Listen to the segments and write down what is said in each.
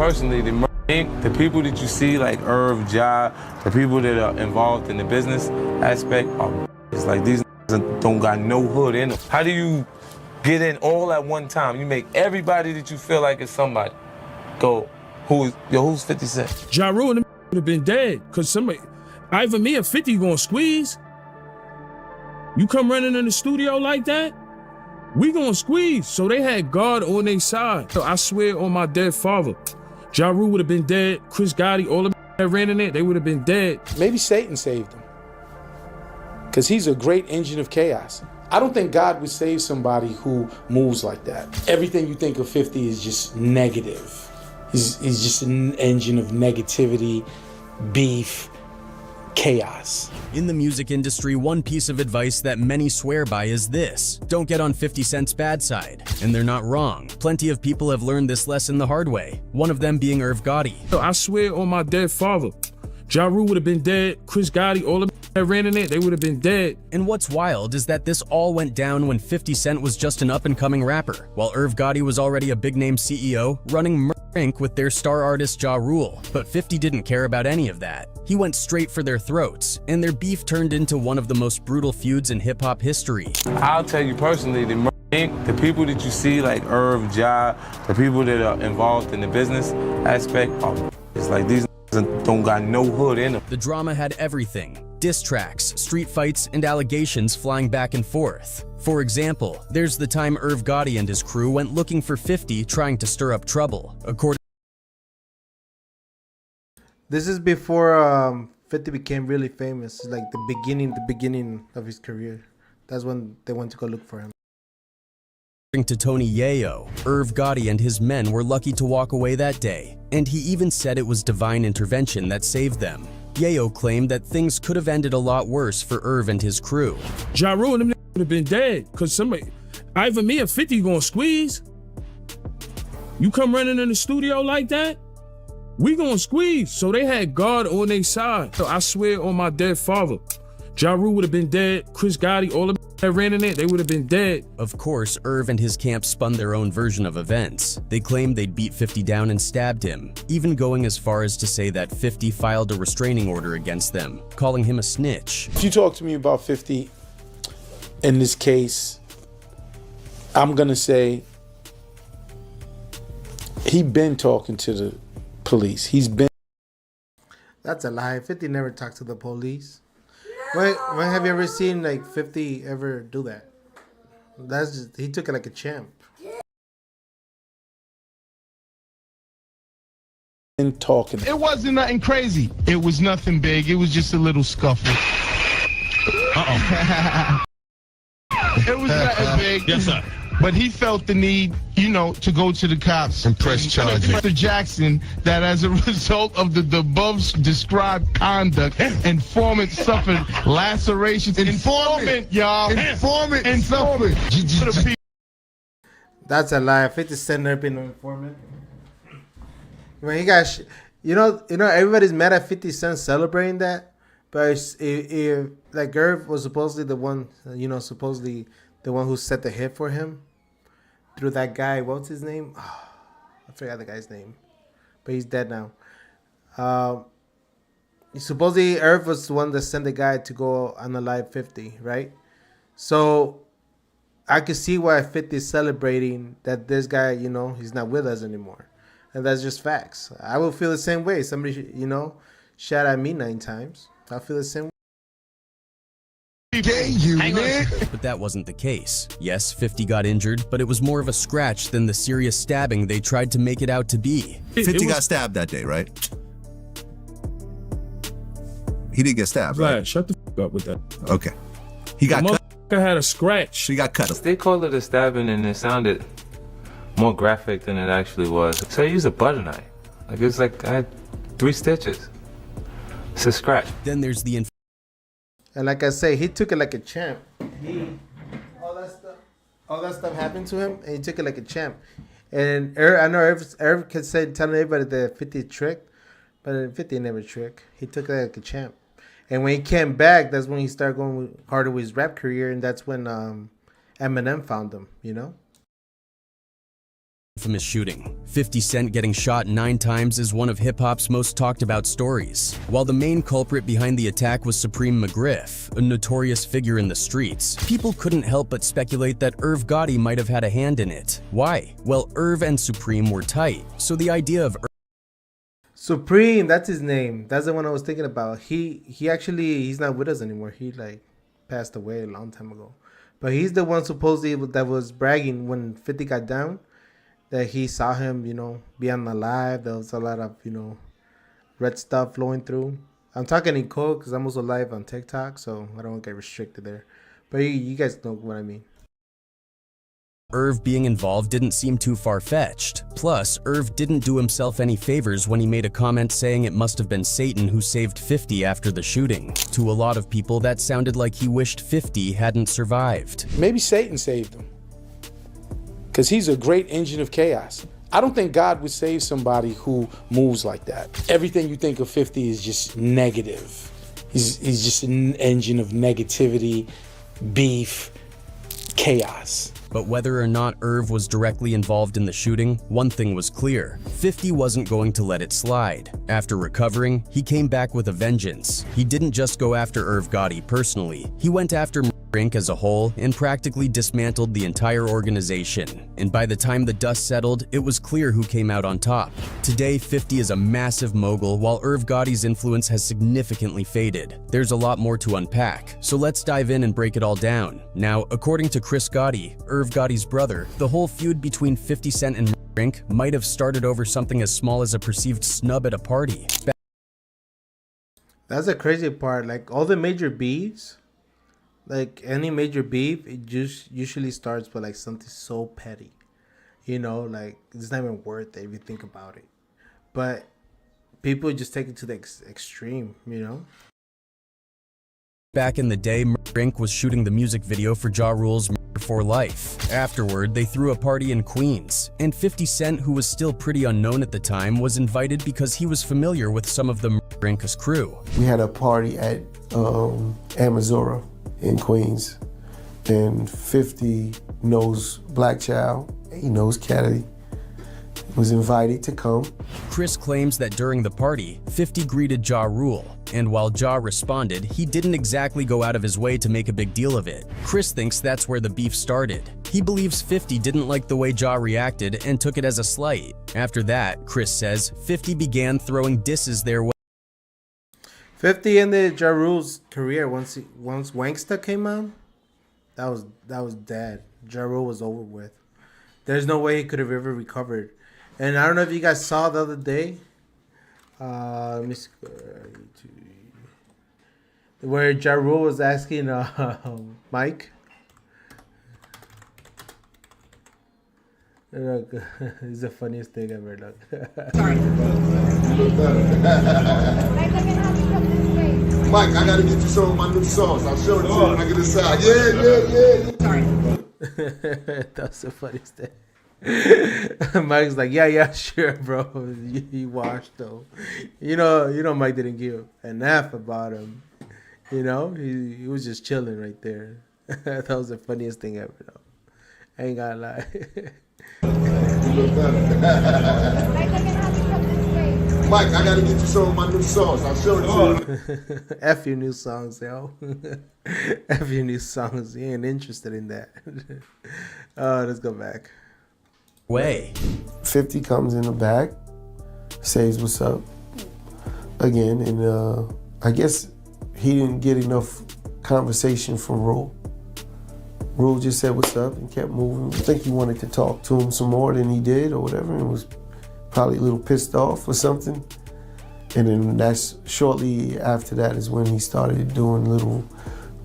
personally, the people that you see like Irv, Ja, the people that are involved in the business aspect are it's like these don't got no hood in them. How do you get in all at one time? You make everybody that you feel like is somebody go, who's 50 Cent? Ja Rule and them would have been dead, cause somebody, either me or 50 gonna squeeze. You come running in the studio like that, we gonna squeeze. So they had God on their side. So I swear on my dead father, Ja Rule would have been dead. Chris Gotti, all of them that ran in it, they would have been dead. Maybe Satan saved him, because he's a great engine of chaos. I don't think God would save somebody who moves like that. Everything you think of 50 is just negative. He's just an engine of negativity, beef, chaos. In the music industry, one piece of advice that many swear by is this: don't get on 50 Cent's bad side. And they're not wrong. Plenty of people have learned this lesson the hard way, one of them being Irv Gotti. So I swear on my dead father, Ja Rule would have been dead. Chris Gotti, all of them that ran in it, they would have been dead. And what's wild is that this all went down when 50 Cent was just an up-and-coming rapper, while Irv Gotti was already a big-name CEO running Inc. with their star artist Ja Rule. But 50 didn't care about any of that. He went straight for their throats, and their beef turned into one of the most brutal feuds in hip-hop history. I'll tell you personally, the people that you see like Irv, Ja, the people that are involved in the business aspect are it's like these don't got no hood in them. The drama had everything: diss tracks, street fights, and allegations flying back and forth. For example, there's the time Irv Gotti and his crew went looking for 50 trying to stir up trouble. This is before 50 became really famous. It's like the beginning of his career. That's when they went to go look for him. According to Tony Yayo, Irv Gotti and his men were lucky to walk away that day, and he even said it was divine intervention that saved them. Yayo claimed that things could have ended a lot worse for Irv and his crew. Ja Rule and them would have been dead, cause somebody, either me or 50 gonna squeeze. You come running in the studio like that, we gonna squeeze. So they had God on their side. So I swear on my dead father, Ja Rule would have been dead. Chris Gotti, all of them that ran in it, they would have been dead. Of course, Irv and his camp spun their own version of events. They claimed they'd beat 50 down and stabbed him, even going as far as to say that 50 filed a restraining order against them, calling him a snitch. If you talk to me about 50 in this case, I'm gonna say he been talking to the police. He's been. That's a lie. 50 never talked to the police. When have you ever seen like 50 ever do that? That's just, he took it like a champ. Been talking. It wasn't nothing crazy. It was nothing big. It was just a little scuffle. It was nothing big. Yes, sir. But he felt the need, you know, to go to the cops and press charges. Mr. Jackson, that as a result of the above described conduct, informant suffered lacerations. Informant, y'all. Informant. That's a lie. 50 Cent never been an informant. When he got, you know, everybody's mad at 50 Cent celebrating that, but if like Irv was supposedly the one, supposedly the one who set the hit for him through that guy. What's his name? Oh, I forgot the guy's name, but he's dead now. Supposedly Irv was the one that sent the guy to go unalive 50, right? So I could see why 50 is celebrating that this guy, he's not with us anymore. And that's just facts. I will feel the same way. Somebody, shot at me 9 times. I feel the same way. But that wasn't the case. Yes, 50 got injured, but it was more of a scratch than the serious stabbing they tried to make it out to be. 50 got stabbed that day, right? He didn't get stabbed, right? Shut the f up with that. Okay. He got cut. Had a scratch. He got cut. They called it a stabbing and it sounded more graphic than it actually was. So I used a butter knife. It's like I had 3 stitches. It's a scratch. Then there's the And like I say, he took it like a champ. All that stuff happened to him, and he took it like a champ. And I know Irv could say, telling everybody that 50 tricked, but 50 never tricked. He took it like a champ. And when he came back, that's when he started going harder with his rap career, and that's when Eminem found him, infamous shooting. 50 Cent getting shot 9 times is one of hip-hop's most talked about stories. While the main culprit behind the attack was Supreme McGriff, a notorious figure in the streets, people couldn't help but speculate that Irv Gotti might have had a hand in it. Why? Well, Irv and Supreme were tight, so the idea of Supreme, that's his name. That's the one I was thinking about. He's not with us anymore. He like passed away a long time ago. But he's the one supposedly that was bragging when 50 got down, that he saw him, be on the live. There was a lot of, red stuff flowing through. I'm talking in code because I'm also live on TikTok, so I don't get restricted there. But you guys know what I mean. Irv being involved didn't seem too far-fetched. Plus, Irv didn't do himself any favors when he made a comment saying it must have been Satan who saved 50 after the shooting. To a lot of people, that sounded like he wished 50 hadn't survived. Maybe Satan saved him, because he's a great engine of chaos. I don't think God would save somebody who moves like that. Everything you think of 50 is just negative. He's just an engine of negativity, beef, chaos. But whether or not Irv was directly involved in the shooting, one thing was clear. 50 wasn't going to let it slide. After recovering, he came back with a vengeance. He didn't just go after Irv Gotti personally. He went after Inc. as a whole and practically dismantled the entire organization. And by the time the dust settled, it was clear who came out on top. Today, 50 is a massive mogul, while Irv Gotti's influence has significantly faded. There's a lot more to unpack, so let's dive in and break it all down. Now, according to Chris Gotti, Irv Gotti's brother, the whole feud between 50 Cent and Inc. might have started over something as small as a perceived snub at a party. That's the crazy part. Like all the major beefs, like any major beef, it just usually starts with like something so petty, like it's not even worth it if you think about it. But people just take it to the extreme, Back in the day, Inc. was shooting the music video for Ja Rule's for Life. Afterward, they threw a party in Queens, and 50 Cent, who was still pretty unknown at the time, was invited because he was familiar with some of the Inc's crew. We had a party at Amazura in Queens, and 50 knows Black Child, he knows Caddy, was invited to come. Chris claims that during the party, 50 greeted Ja Rule, and while Ja responded, he didn't exactly go out of his way to make a big deal of it. Chris thinks that's where the beef started. He believes 50 didn't like the way Ja reacted and took it as a slight. After that, Chris says, 50 began throwing disses their way. 50 ended Ja Rule's career once Wanksta came out. That was dead. Ja Rule was over with. There's no way he could have ever recovered. And I don't know if you guys saw the other day, let me see, where Ja Rule was asking Mike. Look, it's the funniest thing ever. Look. Sorry. Mike, I gotta get you some of my new songs. I'll show it to you when I get inside. Yeah. Sorry. That's the funniest thing. Mike's like, yeah, sure, bro. He washed though. Mike didn't give an F about him. He was just chilling right there. That was the funniest thing ever, though. I ain't gonna lie. Mike, I gotta get you some of my new songs. I'll show it to you. F your new songs, yo. F your new songs. You ain't interested in that. Let's go back. Way. 50 comes in the back, says what's up again, and I guess he didn't get enough conversation from Rule. Rule just said what's up and kept moving. I think he wanted to talk to him some more than he did or whatever, and was probably a little pissed off or something. And then that's shortly after that is when he started doing little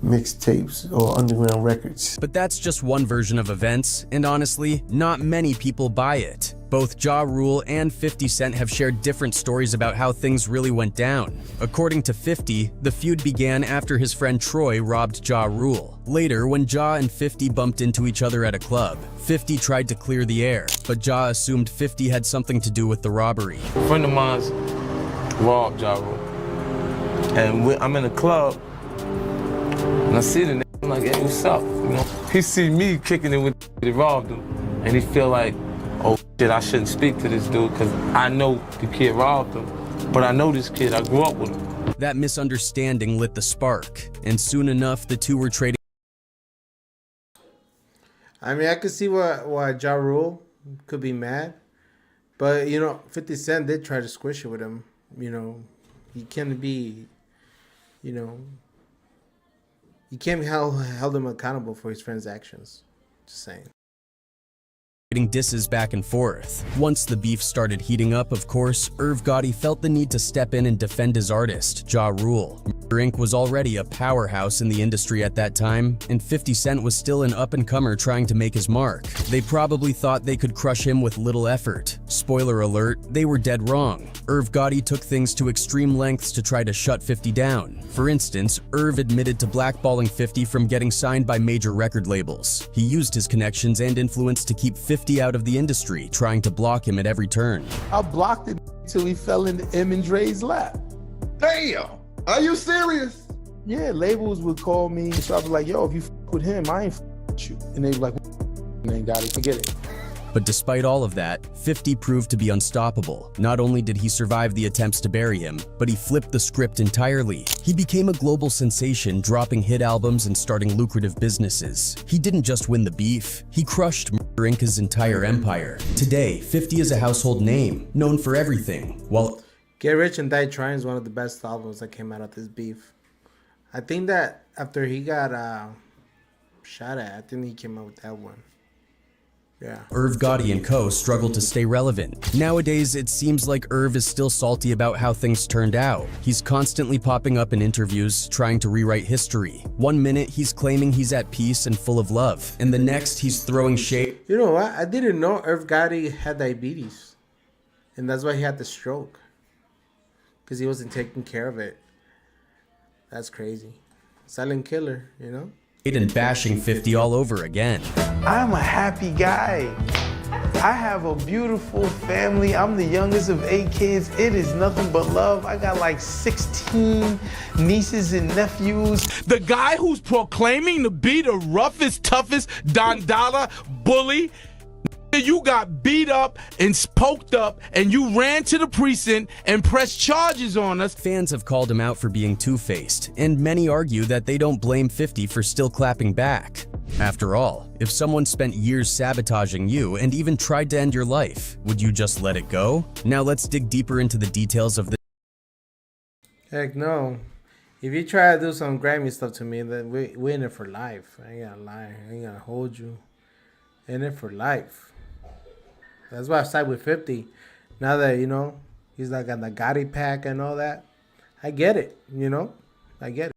mixtapes or underground records. But that's just one version of events, and honestly, not many people buy it. Both Ja Rule and 50 Cent have shared different stories about how things really went down. According to 50, the feud began after his friend Troy robbed Ja Rule. Later, when Ja and 50 bumped into each other at a club, 50 tried to clear the air, but Ja assumed 50 had something to do with the robbery. A friend of mine's robbed Ja Rule, and I'm in a club, and I see the nigga, I'm like, hey, what's up? He see me kicking it with that robbed him, and he feel like oh shit, I shouldn't speak to this dude because I know the kid robbed him, but I know this kid, I grew up with him. That misunderstanding lit the spark, and soon enough, the two were trading. I mean, I could see why Ja Rule could be mad, but 50 Cent did try to squish it with him. He can't be, you can't held him accountable for his friend's actions. Just saying. Disses back and forth. Once the beef started heating up, of course, Irv Gotti felt the need to step in and defend his artist, Ja Rule. Murder Inc. was already a powerhouse in the industry at that time, and 50 Cent was still an up-and-comer trying to make his mark. They probably thought they could crush him with little effort. Spoiler alert, they were dead wrong. Irv Gotti took things to extreme lengths to try to shut 50 down. For instance, Irv admitted to blackballing 50 from getting signed by major record labels. He used his connections and influence to keep 50 out of the industry, trying to block him at every turn. I blocked it till he fell into M and Dre's lap. Damn. Are you serious? Yeah, labels would call me, so I'd be like, yo, if you with him, I ain't with you. And they'd be like, and then Gotti, forget it. But despite all of that, 50 proved to be unstoppable. Not only did he survive the attempts to bury him, but he flipped the script entirely. He became a global sensation, dropping hit albums and starting lucrative businesses. He didn't just win the beef, he crushed Murder Inc.'s entire empire. Today, 50 is a household name, known for everything, while Get Rich and Die Trying is one of the best albums that came out of this beef. I think that after he got shot at, I think he came out with that one. Yeah. Irv Gotti and co. struggled to stay relevant. Nowadays, it seems like Irv is still salty about how things turned out. He's constantly popping up in interviews, trying to rewrite history. One minute, he's claiming he's at peace and full of love, and the next, he's throwing shade. You know what? I didn't know Irv Gotti had diabetes, and that's why he had the stroke, because he wasn't taking care of it. That's crazy. Silent killer, And bashing 50 all over again. I'm a happy guy. I have a beautiful family. I'm the youngest of 8 kids. It is nothing but love. I got like 16 nieces and nephews. The guy who's proclaiming to be the roughest, toughest Don Dada bully, you got beat up and poked up and you ran to the precinct and pressed charges on us. Fans have called him out for being two-faced, and many argue that they don't blame 50 for still clapping back. After all, if someone spent years sabotaging you and even tried to end your life, would you just let it go? Now let's dig deeper into the details of this. Heck no. If you try to do some Grammy stuff to me, then we're in it for life. I ain't gonna lie. I ain't gonna hold you. In it for life. That's why I side with 50. Now that, he's like on the Gotti pack and all that. I get it, I get it.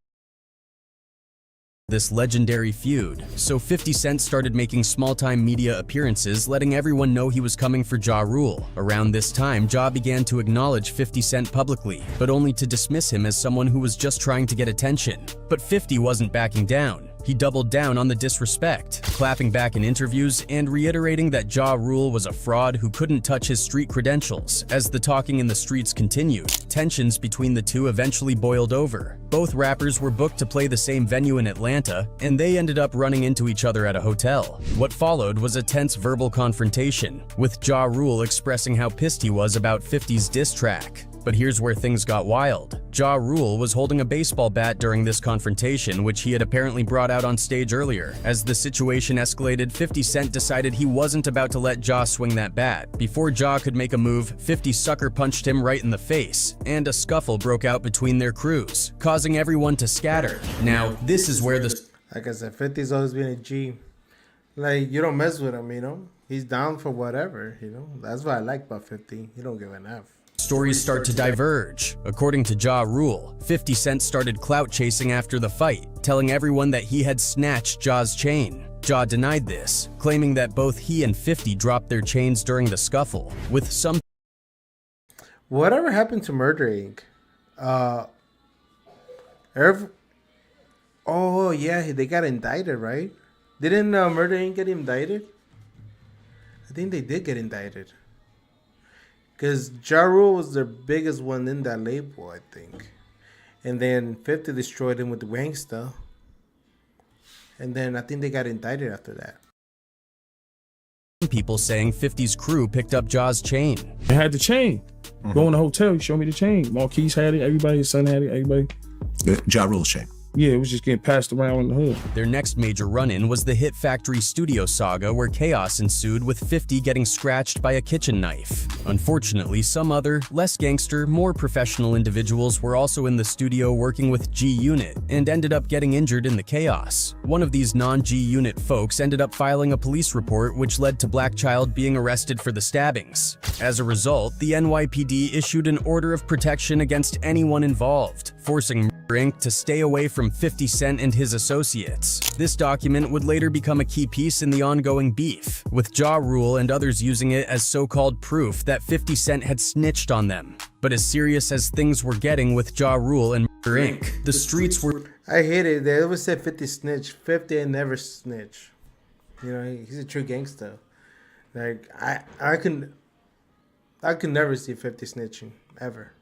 This legendary feud. So 50 Cent started making small-time media appearances, letting everyone know he was coming for Ja Rule. Around this time, Ja began to acknowledge 50 Cent publicly, but only to dismiss him as someone who was just trying to get attention. But 50 wasn't backing down. He doubled down on the disrespect, clapping back in interviews and reiterating that Ja Rule was a fraud who couldn't touch his street credentials. As the talking in the streets continued, tensions between the two eventually boiled over. Both rappers were booked to play the same venue in Atlanta, and they ended up running into each other at a hotel. What followed was a tense verbal confrontation, with Ja Rule expressing how pissed he was about 50's diss track. But here's where things got wild. Ja Rule was holding a baseball bat during this confrontation, which he had apparently brought out on stage earlier. As the situation escalated, 50 Cent decided he wasn't about to let Ja swing that bat. Before Ja could make a move, 50 sucker punched him right in the face, and a scuffle broke out between their crews, causing everyone to scatter. Now, this is where the... Like I said, 50's always been a G. Like, you don't mess with him, He's down for whatever, That's what I like about 50. He don't give an F. Stories start to diverge. According to Ja Rule, 50 Cent started clout chasing after the fight, telling everyone that he had snatched Ja's chain. Ja denied this, claiming that both he and 50 dropped their chains during the scuffle, with some... Whatever happened to Murder Inc? Oh, yeah, they got indicted, right? Didn't Murder Inc get indicted? I think they did get indicted. Because Ja Rule was their biggest one in that label, I think. And then 50 destroyed him with the Wangsta. And then I think they got indicted after that. people saying 50's crew picked up Ja's chain. They had the chain. Go in the hotel, he showed me the chain. Marquise had it, everybody, his son had it, everybody. Ja Rule's chain. Yeah, it was just getting passed around in the hood. Their next major run-in was the Hit Factory studio saga where chaos ensued with 50 getting scratched by a kitchen knife. Unfortunately, some other, less gangster, more professional individuals were also in the studio working with G-Unit and ended up getting injured in the chaos. One of these non-G-Unit folks ended up filing a police report which led to Black Child being arrested for the stabbings. As a result, the NYPD issued an order of protection against anyone involved, forcing Inc. to stay away from 50 Cent and his associates. This document would later become a key piece in the ongoing beef, with Ja Rule and others using it as so-called proof that 50 Cent had snitched on them. But as serious as things were getting with Ja Rule and Inc., the streets were... I hate it. They always say 50 snitch. 50 ain't never snitch. You know, he's a true gangster. Like, I can never see 50 snitching, ever.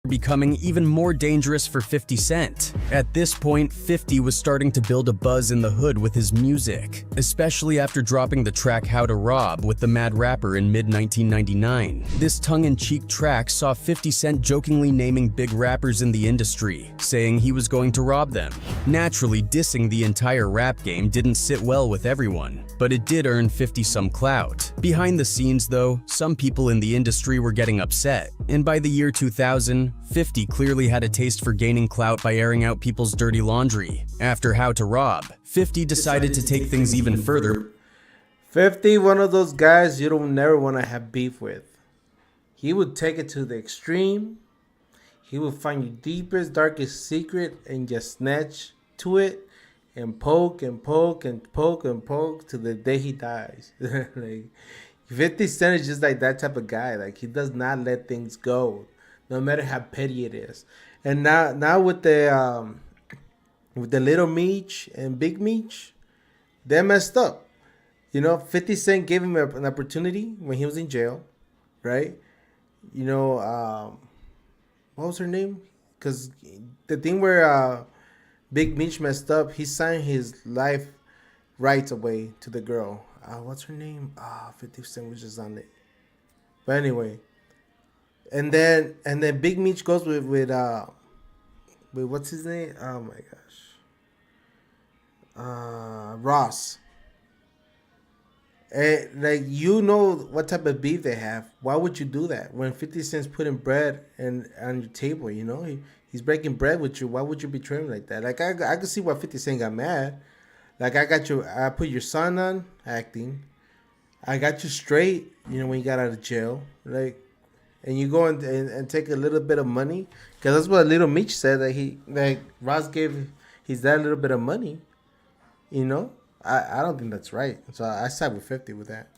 Becoming even more dangerous for 50 Cent. At this point, 50 was starting to build a buzz in the hood with his music, especially after dropping the track How to Rob with the Mad Rapper in mid-1999. This tongue-in-cheek track saw 50 Cent jokingly naming big rappers in the industry, saying he was going to rob them. Naturally, dissing the entire rap game didn't sit well with everyone, but it did earn 50 some clout. Behind the scenes, though, some people in the industry were getting upset, and by the year 2000, 50 clearly had a taste for gaining clout by airing out people's dirty laundry. After How to Rob, 50 decided to take things even further. 50, one of those guys you don't never want to have beef with. He would take it to the extreme. He would find your deepest, darkest secret and just snatch to it and poke and poke and poke and poke to the day he dies. Like, 50 Cent is just like that type of guy. Like, he does not let things go, no matter how petty it is. And now with the Little Meech and Big Meech, they're messed up. You know, 50 Cent gave him an opportunity when he was in jail, right? You know, what was her name? Because the thing where Big Meech messed up, he signed his life rights away to the girl. What's her name? 50 Cent was just on it. But anyway. And then Big Meech goes with what's his name? Oh my gosh. Ross. And like, you know what type of beef they have. Why would you do that? When 50 Cent's putting bread on your table, you know? He's breaking bread with you. Why would you betray him like that? Like, I could see why 50 Cent got mad. Like, I put your son on acting. I got you straight, you know, when you got out of jail. Like, and you go and take a little bit of money, because that's what Little Meech said, that Ross gave his dad a little bit of money. You know, I don't think that's right. So I side with 50 with that.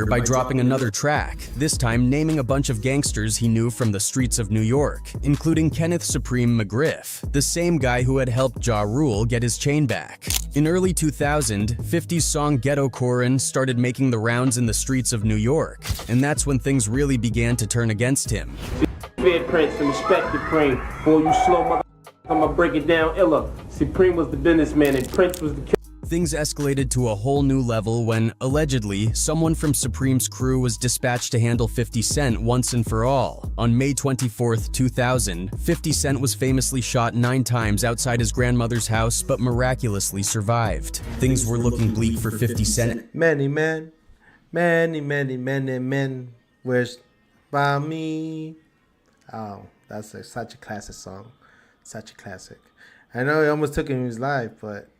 By dropping another track, this time naming a bunch of gangsters he knew from the streets of New York, including Kenneth Supreme McGriff, the same guy who had helped Ja Rule get his chain back. In early 2000, 50's song Ghetto Corin started making the rounds in the streets of New York, and that's when things really began to turn against him. Fear Prince and respect Supreme. Boy, you slow mother, I'ma break it down illa. Supreme was the businessman and Prince was the killer. Things escalated to a whole new level when, allegedly, someone from Supreme's crew was dispatched to handle 50 Cent once and for all. On May 24, 2000, 50 Cent was famously shot 9 times outside his grandmother's house but miraculously survived. Things were looking bleak for 50 Cent. Many men where's by me? Oh, that's such a classic song. Such a classic. I know he almost took him his life, but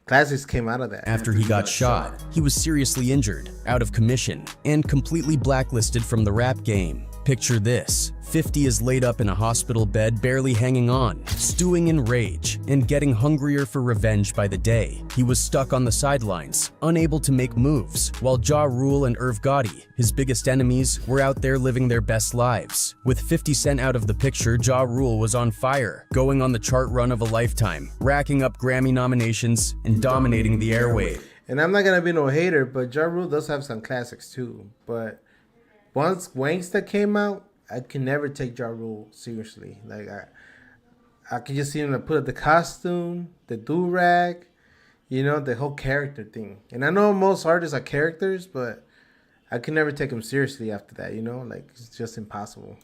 classics came out of that. After he got shot, he was seriously injured, out of commission, and completely blacklisted from the rap game. Picture this. 50 is laid up in a hospital bed, barely hanging on, stewing in rage, and getting hungrier for revenge by the day. He was stuck on the sidelines, unable to make moves, while Ja Rule and Gotti, his biggest enemies, were out there living their best lives. With 50 Cent out of the picture, Ja Rule was on fire, going on the chart run of a lifetime, racking up Grammy nominations, and dominating the airwave. And I'm not gonna be no hater, but Ja Rule does have some classics too. But once Wangsta came out, I can never take Ja Rule seriously. Like, I could just see him put up the costume, the do-rag. You know, the whole character thing. And I know most artists are characters, but I could never take them seriously after that, you know? Like, it's just impossible.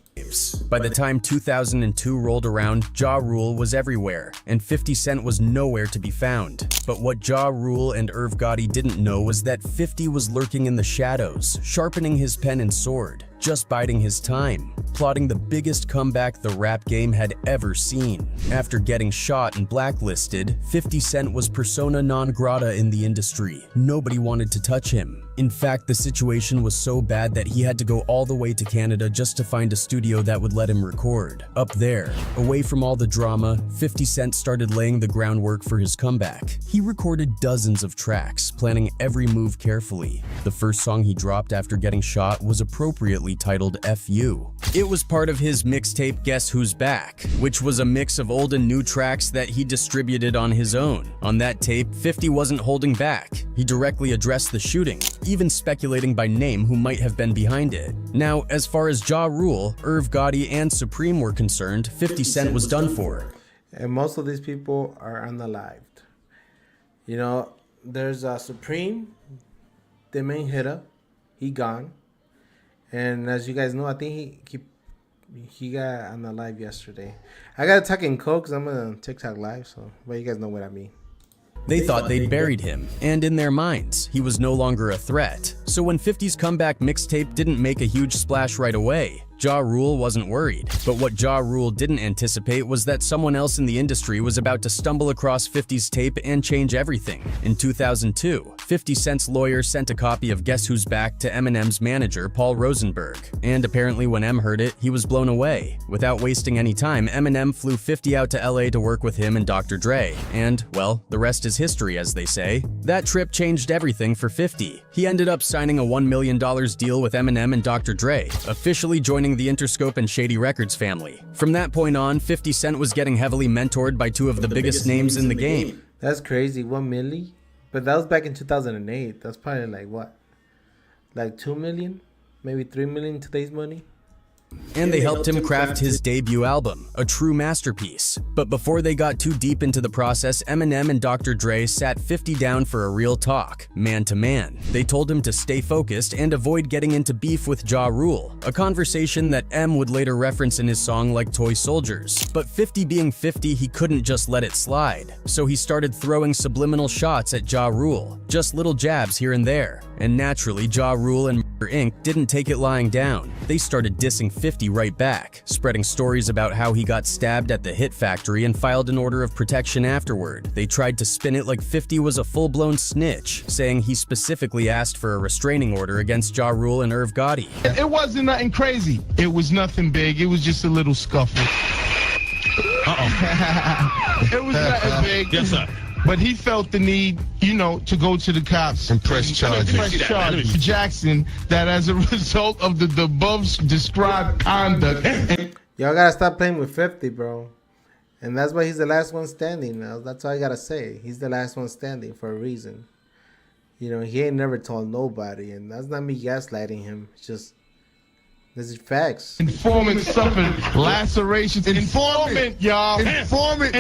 By the time 2002 rolled around, Ja Rule was everywhere, and 50 Cent was nowhere to be found. But what Ja Rule and Irv Gotti didn't know was that 50 was lurking in the shadows, sharpening his pen and sword, just biding his time, plotting the biggest comeback the rap game had ever seen. After getting shot and blacklisted, 50 Cent was persona non grata in the industry. Nobody wanted to touch him. In fact, the situation was so bad that he had to go all the way to Canada just to find a studio that would let him record. Up there, away from all the drama, 50 Cent started laying the groundwork for his comeback. He recorded dozens of tracks, planning every move carefully. The first song he dropped after getting shot was appropriately titled "Feud." It was part of his mixtape Guess Who's Back, which was a mix of old and new tracks that he distributed on his own. On that tape, 50 wasn't holding back. He directly addressed the shooting, even speculating by name who might have been behind it. Now, as far as Ja Rule, Irv Gotti, and Supreme were concerned, 50 Cent was done for. And most of these people are unalived. You know, there's Supreme, the main hitter. He gone. And as you guys know, I think he got unalive yesterday. I got to tuck in coke because I'm on TikTok live, so but you guys know what I mean. They thought they'd buried him, and in their minds, he was no longer a threat. So when 50's comeback mixtape didn't make a huge splash right away, Ja Rule wasn't worried. But what Ja Rule didn't anticipate was that someone else in the industry was about to stumble across 50's tape and change everything. In 2002, 50 Cent's lawyer sent a copy of Guess Who's Back to Eminem's manager, Paul Rosenberg. And apparently when Em heard it, he was blown away. Without wasting any time, Eminem flew 50 out to LA to work with him and Dr. Dre. And, well, the rest is history, as they say. That trip changed everything for 50. He ended up signing a $1 million deal with Eminem and Dr. Dre, officially joining the Interscope and Shady Records family. From that point on, 50 Cent was getting heavily mentored by two of the biggest names in the game. That's crazy, 1 million? But that was back in 2008. That's probably like what? Like 2 million? Maybe 3 million in today's money? And they helped him craft his debut album, a true masterpiece. But before they got too deep into the process, Eminem and Dr. Dre sat 50 down for a real talk, man to man. They told him to stay focused and avoid getting into beef with Ja Rule, a conversation that M would later reference in his song Like Toy Soldiers. But 50 being 50, he couldn't just let it slide. So he started throwing subliminal shots at Ja Rule, just little jabs here and there. And naturally, Ja Rule and Inc. didn't take it lying down. They started dissing 50 right back, spreading stories about how he got stabbed at the Hit Factory and filed an order of protection afterward. They tried to spin it like 50 was a full-blown snitch, saying he specifically asked for a restraining order against Ja Rule and Irv Gotti. It wasn't nothing crazy. It was nothing big. It was just a little scuffle. It was nothing big. Yes, sir. But he felt the need, you know, to go to the cops And press charges. Jackson, that as a result of the above described conduct. Y'all gotta stop playing with 50, bro. And that's why he's the last one standing now. That's all I gotta say. He's the last one standing for a reason. You know, he ain't never told nobody. And that's not me gaslighting him. It's just, this is facts. Informant suffered lacerations. Informant, y'all. Informant.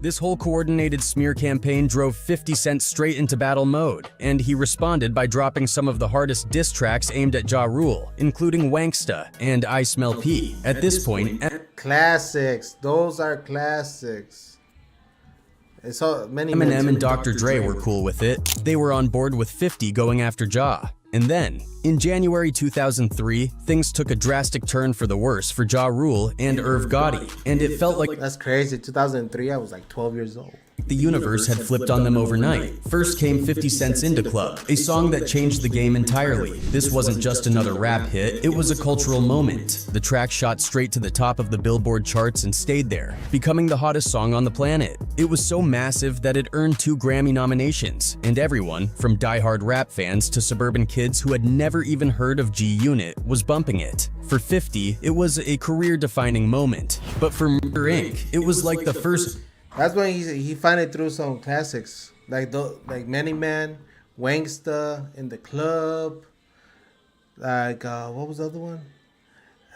This whole coordinated smear campaign drove 50 Cent straight into battle mode, and he responded by dropping some of the hardest diss tracks aimed at Ja Rule, including Wanksta and I Smell Pee. At this point, Classics. Those are classics. And so many Eminem and Dr. Dre were cool with it. They were on board with 50 going after Ja. And then, in January 2003, things took a drastic turn for the worse for Ja Rule and Irv Gotti, and it felt like That's crazy. 2003, I was like 12 years old. the universe had flipped on them overnight. First came 50 Cent's Into Club, a song that changed the game entirely. This wasn't just another rap hit, it was a cultural moment. The track shot straight to the top of the Billboard charts and stayed there, becoming the hottest song on the planet. It was so massive that it earned 2 Grammy nominations, and everyone, from die-hard rap fans to suburban kids who had never even heard of G-Unit, was bumping it. For 50, it was a career-defining moment. But for Murder Inc., it was like the first... That's when he finally threw some classics like Many Man, Wanksta, In the Club. Like what was the other one?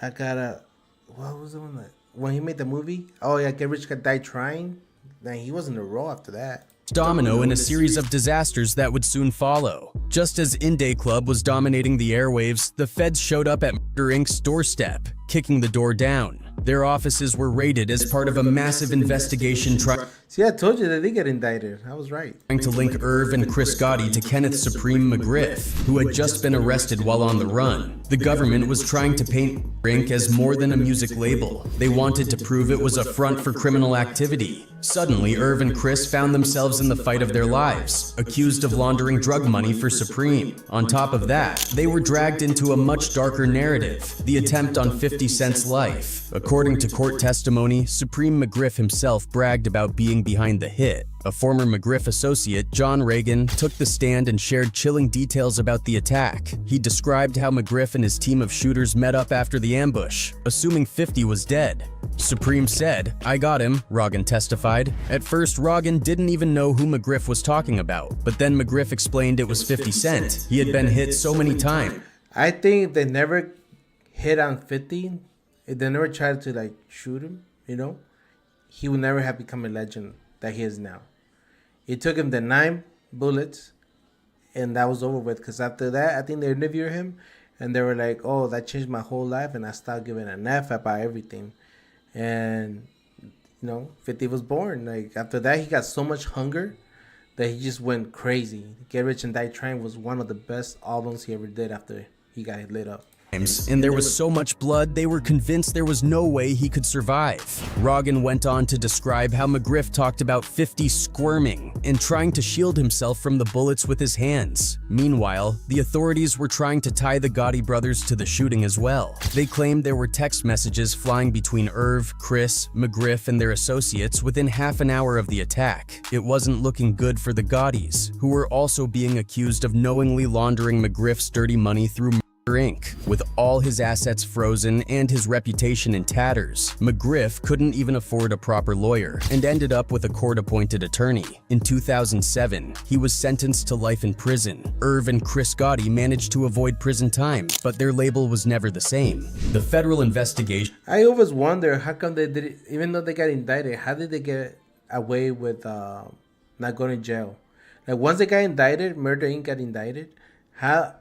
What was the one that when he made the movie? Oh yeah, Get Rich Or Die Trying. Dang, he wasn't a Raw after that. Domino in a series of disasters that would soon follow. Just as Indie Club was dominating the airwaves, the feds showed up at Murder Inc.'s doorstep, kicking the door down. Their offices were raided as part of a massive investigation trying See, I told you that they get indicted. I was right. to link Irv and Chris Gotti to Kenneth Supreme McGriff, who had just been arrested while on the run. The government was trying to paint Inc. as more than a music label. They wanted to prove it was a front for criminal activity. Suddenly, Irv and Chris found themselves in the fight of their lives, accused of laundering drug money for Supreme. On top of that, they were dragged into a much darker narrative, the attempt on 50 Cent's life. According to court testimony, Supreme McGriff himself bragged about being behind the hit. A former McGriff associate, John Reagan, took the stand and shared chilling details about the attack. He described how McGriff and his team of shooters met up after the ambush, assuming 50 was dead. Supreme said, "I got him," Rogan testified. At first, Rogan didn't even know who McGriff was talking about, but then McGriff explained it was 50 Cent. He had been hit so many times. I think they never hit on 50. They never tried to like shoot him, you know. He would never have become a legend that he is now. It took him the 9 bullets, and that was over with. Because after that, I think they interviewed him, and they were like, "Oh, that changed my whole life, and I stopped giving an F about everything." And 50 was born. Like after that, he got so much hunger that he just went crazy. Get Rich and Die Trying was one of the best albums he ever did after he got lit up. And there was so much blood, they were convinced there was no way he could survive. Rogan went on to describe how McGriff talked about 50 squirming and trying to shield himself from the bullets with his hands. Meanwhile, the authorities were trying to tie the Gotti brothers to the shooting as well. They claimed there were text messages flying between Irv, Chris, McGriff, and their associates within half an hour of the attack. It wasn't looking good for the Gottis, who were also being accused of knowingly laundering McGriff's dirty money through Inc. With all his assets frozen and his reputation in tatters, McGriff couldn't even afford a proper lawyer and ended up with a court-appointed attorney. In 2007, he was sentenced to life in prison. Irv and Chris Gotti managed to avoid prison time, but their label was never the same. The federal investigation... I always wonder how come they did it, even though they got indicted, how did they get away with not going to jail? Like once they got indicted, Murder Inc. got indicted, how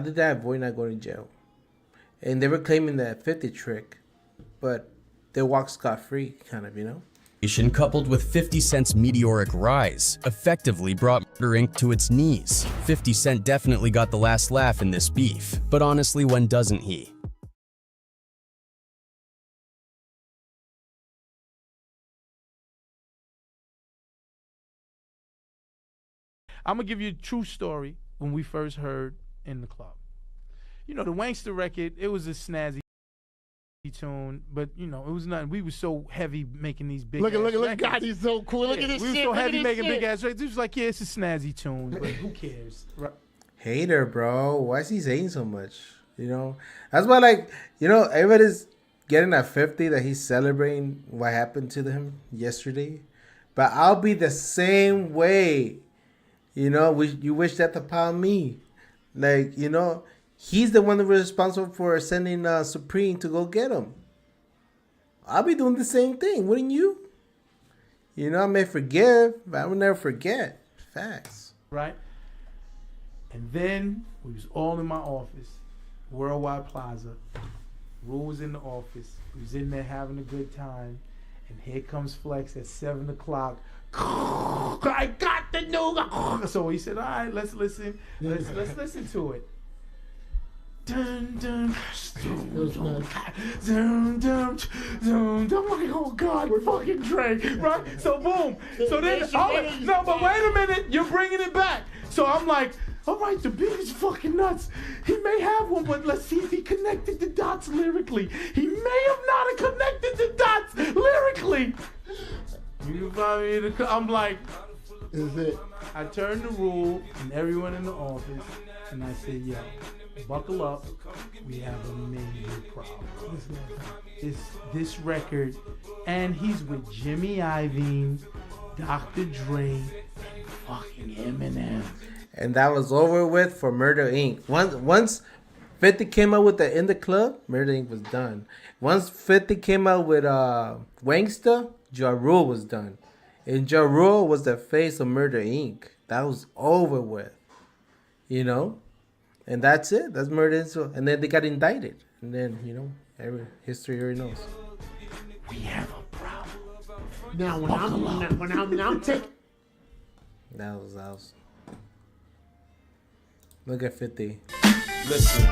did they avoid not going to jail? And they were claiming that 50 trick, but they walked scot-free, kind of, you know? Coupled with 50 Cent's meteoric rise, effectively brought Murder Inc. to its knees. 50 Cent definitely got the last laugh in this beef, but honestly, when doesn't he? I'm gonna give you a true story when we first heard in the club. You know, the Wankster record, it was a snazzy tune, but you know, it was nothing. We were so heavy making these big look records. God, he's so cool. Look at this we shit. We were so heavy making shit. big ass records. It was like, yeah, it's a snazzy tune, but who cares? Right. Hater, bro. Why is he saying so much? You know? That's why, like, you know, everybody's getting at 50 that he's celebrating what happened to him yesterday. But I'll be the same way. You know, you wish that upon me. Like, you know, he's the one that was responsible for sending Supreme to go get him. I'll be doing the same thing, wouldn't you? You know, I may forgive, but I will never forget. Facts. Right? And then we was all in my office, Worldwide Plaza. Rule was in the office. We was in there having a good time. And here comes Flex at 7 o'clock. I got the new. So he said, "All right, let's listen. Let's listen to it." Dun, dun, dun, dun, dun, dun. I'm like, oh God, fucking Dre, right? So boom. So then, no, but wait a minute, you're bringing it back. So I'm like, all right, the beat is fucking nuts. He may have one, but let's see if he connected the dots lyrically. He may have not connected the dots lyrically. You find me in the, I'm like, is it? I turned the Rule and everyone in the office, and I said, yo, buckle up. We have a major problem. This record, and he's with Jimmy Iovine, Dr. Dre, and fucking Eminem. And that was over with for Murder Inc. Once 50 came out with the In the Club, Murder Inc. was done. Once 50 came out with Wanksta, Ja Rule was done. And Ja Rule was the face of Murder Inc. That was over with. You know? And that's it. That's Murder Inc. And then they got indicted. And then, you know, every history already knows. We have a problem. Now when I'm taking. That was. Look at 50. Listen,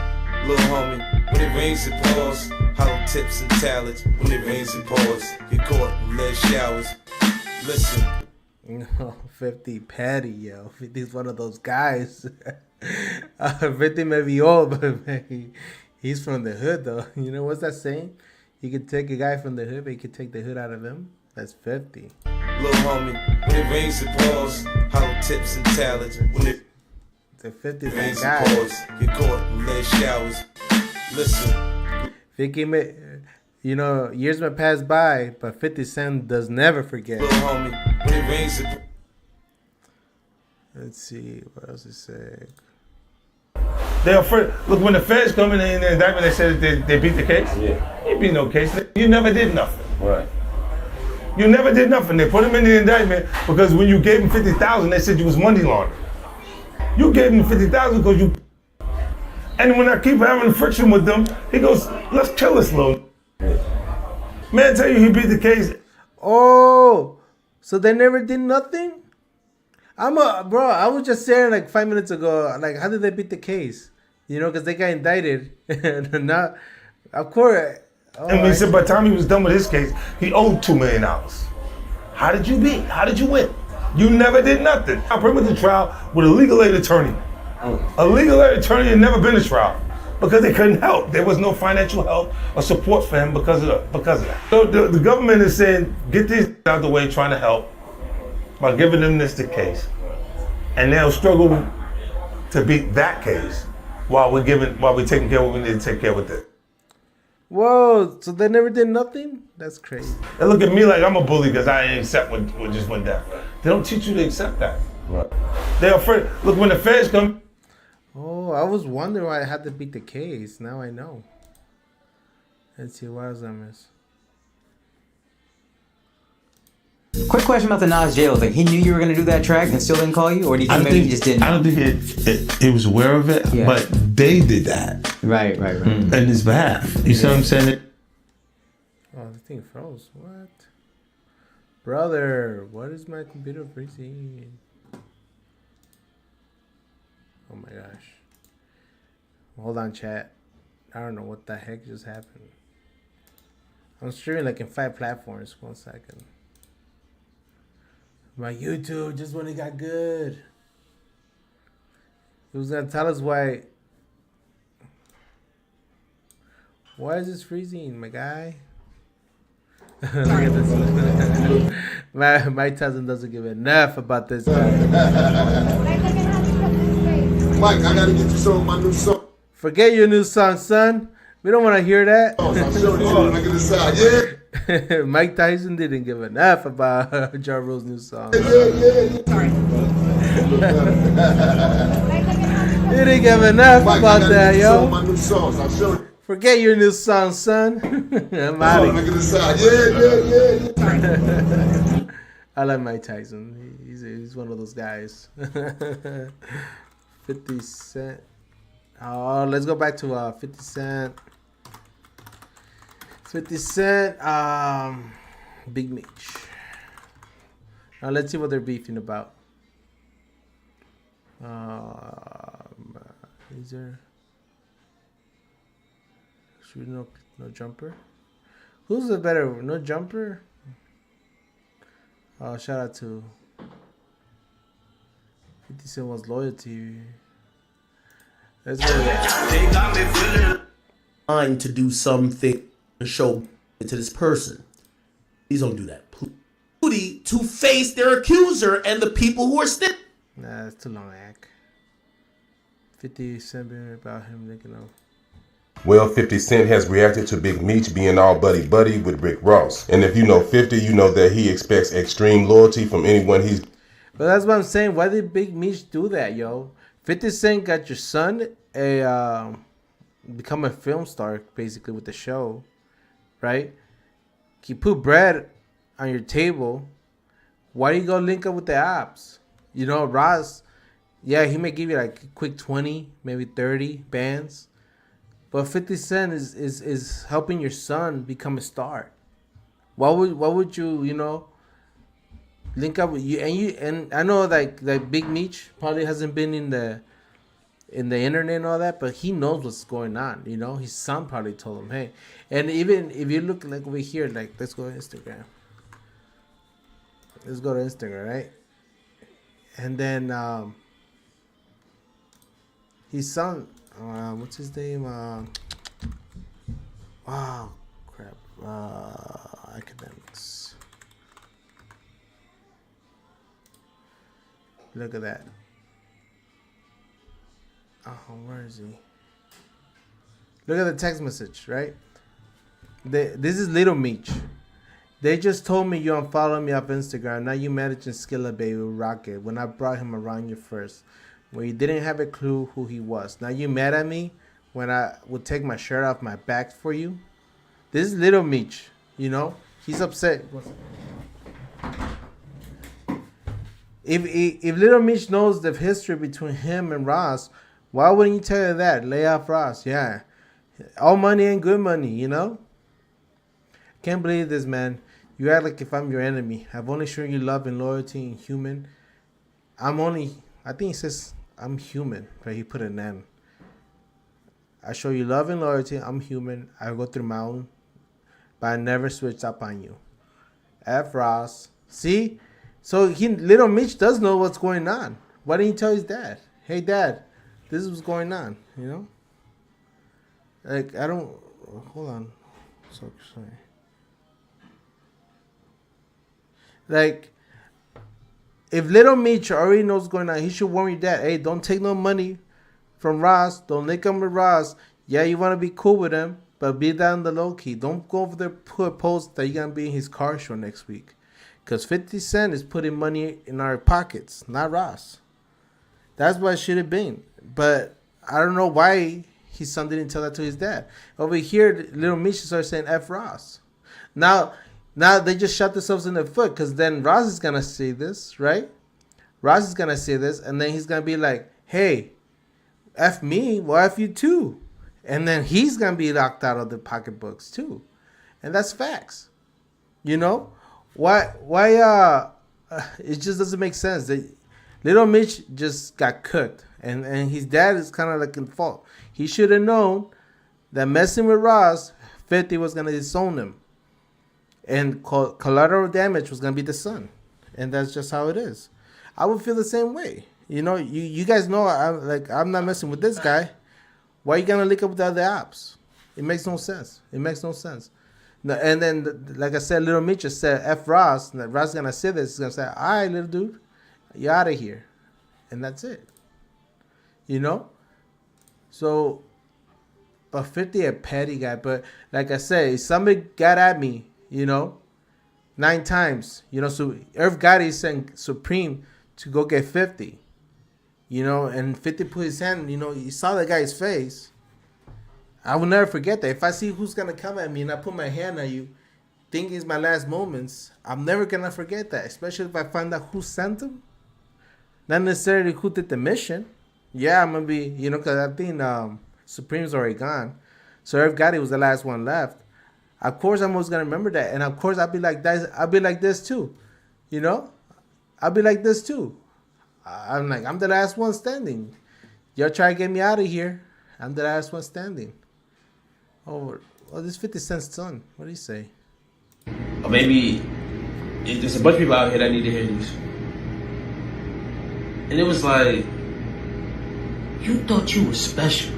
little homie, when it rains it pours, hollow tips and talents. When it rains it pours, get caught in lead showers. Listen. No, 50 Patty, yo. 50's one of those guys. 50 may be old, but man, he's from the hood, though. You know what's that saying? You could take a guy from the hood, but you could take the hood out of him. That's 50. Little homie, when it rains it pours, hollow tips and talents. When it the 50's rains that it guy. pours, get caught in lead showers. Listen. 50 may, you know, years may pass by, but 50 Cent does never forget. Little homie, when it rains it. Let's see, what else is saying? They're afraid. Look, when the feds come in the indictment, they said that they beat the case. Yeah. You beat no case. You never did nothing. Right. You never did nothing. They put him in the indictment because when you gave him $50,000, they said you was money laundering. You gave him $50,000 because you. And when I keep having friction with them, he goes, "Let's kill this little." Man, tell you he beat the case. Oh, so they never did nothing? Bro, I was just saying like 5 minutes ago, like, how did they beat the case? You know, because they got indicted. And now, of course. And he said by the time he was done with his case, he owed $2 million. How did you beat? How did you win? You never did nothing. I went to trial with a legal aid attorney. A legal aid attorney had never been to trial because they couldn't help. There was no financial help or support for him because of that. So the government is saying, get these out of the way, trying to help by giving them the case. And they'll struggle to beat that case while we're taking care of what we need to take care of with it. Whoa, so they never did nothing? That's crazy. They look at me like I'm a bully because I ain't accept what just went down. They don't teach you to accept that. Right. They're afraid. Look, when the feds come. Oh, I was wondering why I had to beat the case. Now I know. Let's see, what else I miss? Quick question about the Nas jails. Like, he knew you were going to do that track and still didn't call you? Or do you think maybe he just didn't? I don't think he was aware of it, Yeah. but they did that. Right. In his behalf. You see what I'm saying? Oh, the thing froze. What? Brother, what is my computer freezing? Oh my gosh. Hold on, chat. I don't know what the heck just happened. I'm streaming like in 5 platforms. 1 second. My YouTube just when it got good. It was gonna tell us why. Why is this freezing, my guy? Look at this. My cousin doesn't give enough about this guy. Mike, I gotta get you some of my new song. Forget your new song, son. We don't want to hear that. I'll show you when I get inside. Yeah. Mike Tyson didn't give enough about Ja Rule's new song. Yeah. He didn't give enough Mike, about that, some yo. of my new songs. I'll show you. Forget your new song, son. I'm out When I get inside. Yeah. I like Mike Tyson. He's one of those guys. 50 Cent. Oh, let's go back to 50 Cent. 50 Cent, Big Meech. Now let's see what they're beefing about. Is there? Should we no jumper? Who's the better? No jumper? Shout out to 50 Cent was loyalty. Let's go. They got me feeling trying to do something to show to this person. Please don't do that. Please. To face their accuser and the people who are still. Nah, that's too long, act. 50 Cent about him thinking of. Well, 50 Cent has reacted to Big Meech being all buddy-buddy with Rick Ross. And if you know 50, you know that he expects extreme loyalty from anyone he's... But that's what I'm saying. Why did Big Meech do that, yo? 50 Cent got your son become a film star, basically, with the show, right? He put bread on your table. Why do you go link up with the apps? You know, Ross, yeah, he may give you like a quick 20, maybe 30 bands. But 50 Cent is helping your son become a star. Why would you, you know, link up with you? And I know like Big Meech probably hasn't been in the internet and all that, but he knows what's going on. You know, his son probably told him, hey. And even if you look like over here, like let's go to Instagram. Let's go to Instagram, right? And then his son, what's his name? Wow, crap. Academics. Look at that. Oh, where is he? Look at the text message, right? This is Little Meech. They just told me you unfollowed me off Instagram. Now you managing Skilla Baby Rocket when I brought him around you first. When you didn't have a clue who he was. Now you mad at me when I would take my shirt off my back for you. This is Little Meech, you know? He's upset. If Little Meech knows the history between him and Ross, why wouldn't you tell her that? Lay off Ross, yeah. All money ain't good money, you know? Can't believe this, man. You act like if I'm your enemy. I've only shown you love and loyalty and human. I think he says I'm human, but he put an N. I show you love and loyalty. I'm human. I go through my own, but I never switched up on you. F Ross. See? So Little Meech does know what's going on. Why didn't he tell his dad? Hey, Dad, this is what's going on, you know? Like, I don't... Hold on. So sorry. Like, if Little Meech already knows what's going on, he should warn your dad, hey, don't take no money from Ross. Don't link him with Ross. Yeah, you want to be cool with him, but be down the low key. Don't go over there put a post that you're going to be in his car show next week. Because 50 Cent is putting money in our pockets, not Ross. That's what it should have been. But I don't know why his son didn't tell that to his dad. Over here, Little Meech started saying F Ross. Now they just shot themselves in the foot because then Ross is going to say this, right? Ross is going to say this, and then he's going to be like, hey, F me, well, F you too. And then he's going to be locked out of the pocketbooks too. And that's facts. You know? Why it just doesn't make sense. Little Meech just got cooked. And his dad is kind of like in fault. He should have known that messing with Ross, 50 was going to disown him. And collateral damage was going to be the son. And that's just how it is. I would feel the same way. You know, you guys know I'm not messing with this guy. Why are you going to link up with the other apps? It makes no sense. It makes no sense. And then, like I said, Little Meech just said F Ross. And Ross is going to say this. He's going to say, all right, little dude, you're out of here. And that's it. You know? So, but 50 a petty guy. But like I said, if somebody got at me, you know, 9 times, you know, so Irv Gotti sent Supreme to go get 50. You know, and 50 put his hand, you know, you saw that guy's face. I will never forget that. If I see who's going to come at me and I put my hand on you, thinking it's my last moments, I'm never going to forget that. Especially if I find out who sent him. Not necessarily who did the mission. Yeah, I'm going to be, you know, because I think Supreme's already gone. So Irv Gotti was the last one left. Of course, I'm always going to remember that. And of course, I'll be like this too. You know? I'll be like this too. I'm like, I'm the last one standing. Y'all try to get me out of here. I'm the last one standing. Oh, this 50 Cent's son. What do you say? Or maybe there's a bunch of people out here that need to hear these. And it was like, you thought you were special.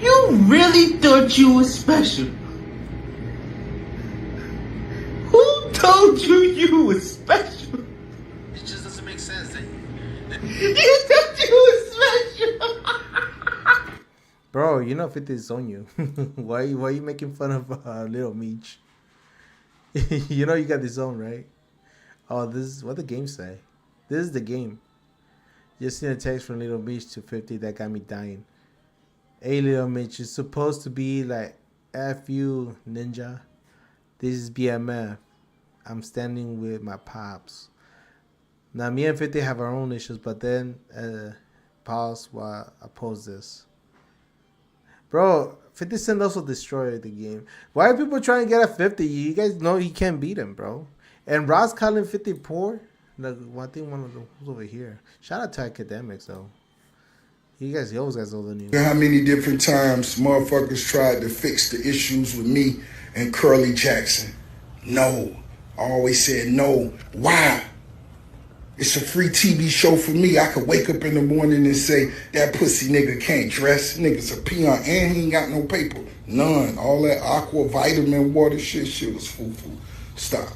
You really thought you were special. Who told you were special? It just doesn't make sense. You thought you were special. Bro, you know 50 is on you. Why are you making fun of Little Meech? You know you got this on, right? Oh, this is what the game say. This is the game. Just seen a text from Little Meech to 50 that got me dying. Hey, Little Meech, it's supposed to be like F you, ninja. This is BMF. I'm standing with my pops. Now, me and 50 have our own issues, but then pause while I pose this. Bro, 50 Cent also destroyed the game. Why are people trying to get at 50? You guys know he can't beat him, bro. And Ross calling 50 poor. Like, I think one of them was over here. Shout out to Academics, though. He always got older than you. How many different times motherfuckers tried to fix the issues with me and Curly Jackson? No. I always said no. Why? It's a free TV show for me. I could wake up in the morning and say, that pussy nigga can't dress. Nigga's a peon and he ain't got no paper. None. All that aqua vitamin water shit was foo-foo. Stop.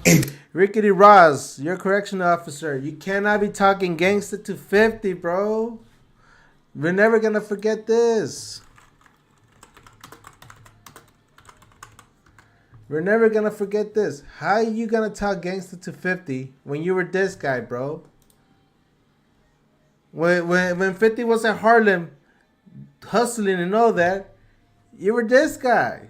And Rickety Ross, you're a correctional officer. You cannot be talking gangster to 50, bro. We're never going to forget this. We're never going to forget this. How are you going to talk gangster to 50 when you were this guy, bro? When 50 was at Harlem hustling and all that, you were this guy.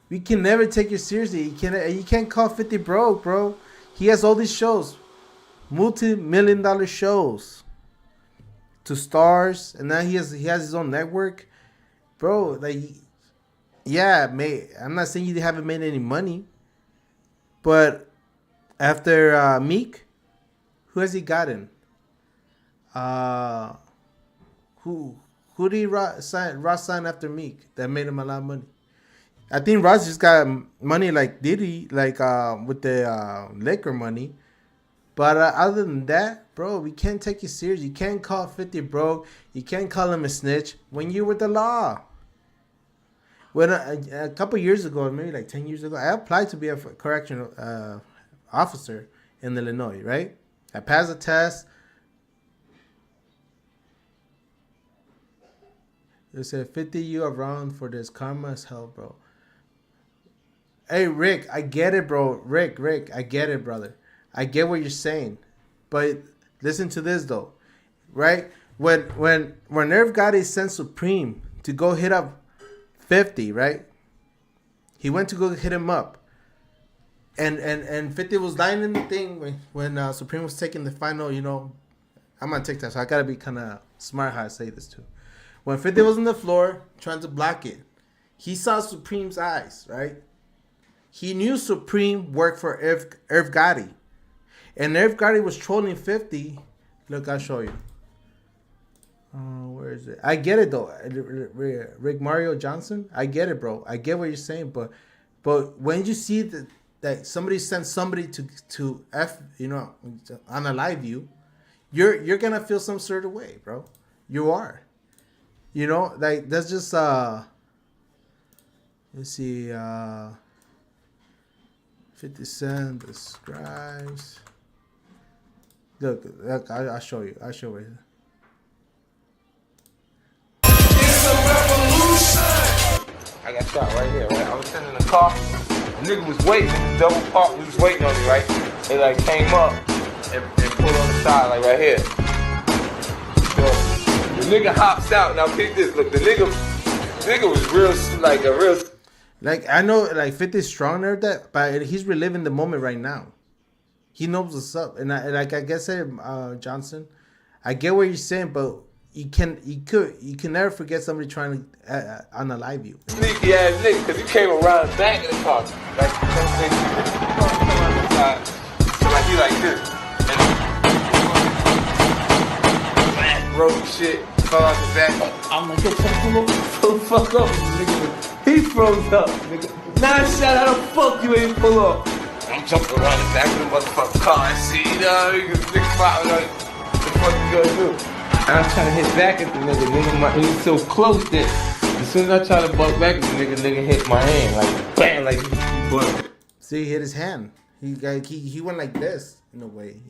We can never take you seriously. You can't call 50 broke, bro. He has all these shows. Multi-million-dollar shows. To stars. And now he has his own network. Bro, like... Yeah, I'm not saying you haven't made any money, but after Meek, who has he gotten? Who did Ross sign after Meek that made him a lot of money? I think Ross just got money like Diddy, like with the liquor money. But other than that, bro, we can't take you serious. You can't call 50 broke. You can't call him a snitch when you were the law. When a couple years ago, maybe like 10 years ago, I applied to be a correctional officer in Illinois, right? I passed the test. They said, 50, you are wrong for this. Karma is hell, bro. Hey, Rick, I get it, bro. Rick, I get it, brother. I get what you're saying. But listen to this, though. Right? When Irv Gotti sent Supreme to go hit up 50, right? He went to go hit him up. And 50 was lying in the thing when Supreme was taking the final, I'm on TikTok, so I gotta be kind of smart how I say this too. When 50 was on the floor trying to block it, he saw Supreme's eyes, right? He knew Supreme worked for Irv Gotti. And Irv Gotti was trolling 50. Look, I'll show you. Where is it? I get it though, Rick Mario Johnson. I get it, bro. I get what you're saying, but when you see that somebody sent somebody to unalive you, you're gonna feel some sort of way, bro. You are. Like that's just let's see. 50 Cent describes. Look, I'll show you. I'll show you. I got shot right here, right? I was sitting in the car, the nigga was waiting, double parked, he was waiting on me, right? They like came up and pulled on the side, like right here. So the nigga hops out, now peep this, look, the nigga was real, like a real... Like, I know, like, 50 is strong there, but he's reliving the moment right now. He knows what's up. And I guess, Johnson, I get what you're saying, but you can never forget somebody trying to unalive you. Sneaky ass nigga, because he came around the back of the car. Like, so like he like this. And broke shit, fell out the back. I'm like, get the fuck up, nigga. He froze up, nigga. Nah, shot, how the fuck you ain't pull up? I'm jumping around the back of the motherfucking car and see, nigga popping like, what the fuck you gonna do? And I'm trying to hit back at the nigga, he was so close that as soon as I try to buck back at the nigga hit my hand, like, bam, like, blood. See, he hit his hand. He went like this, in a way,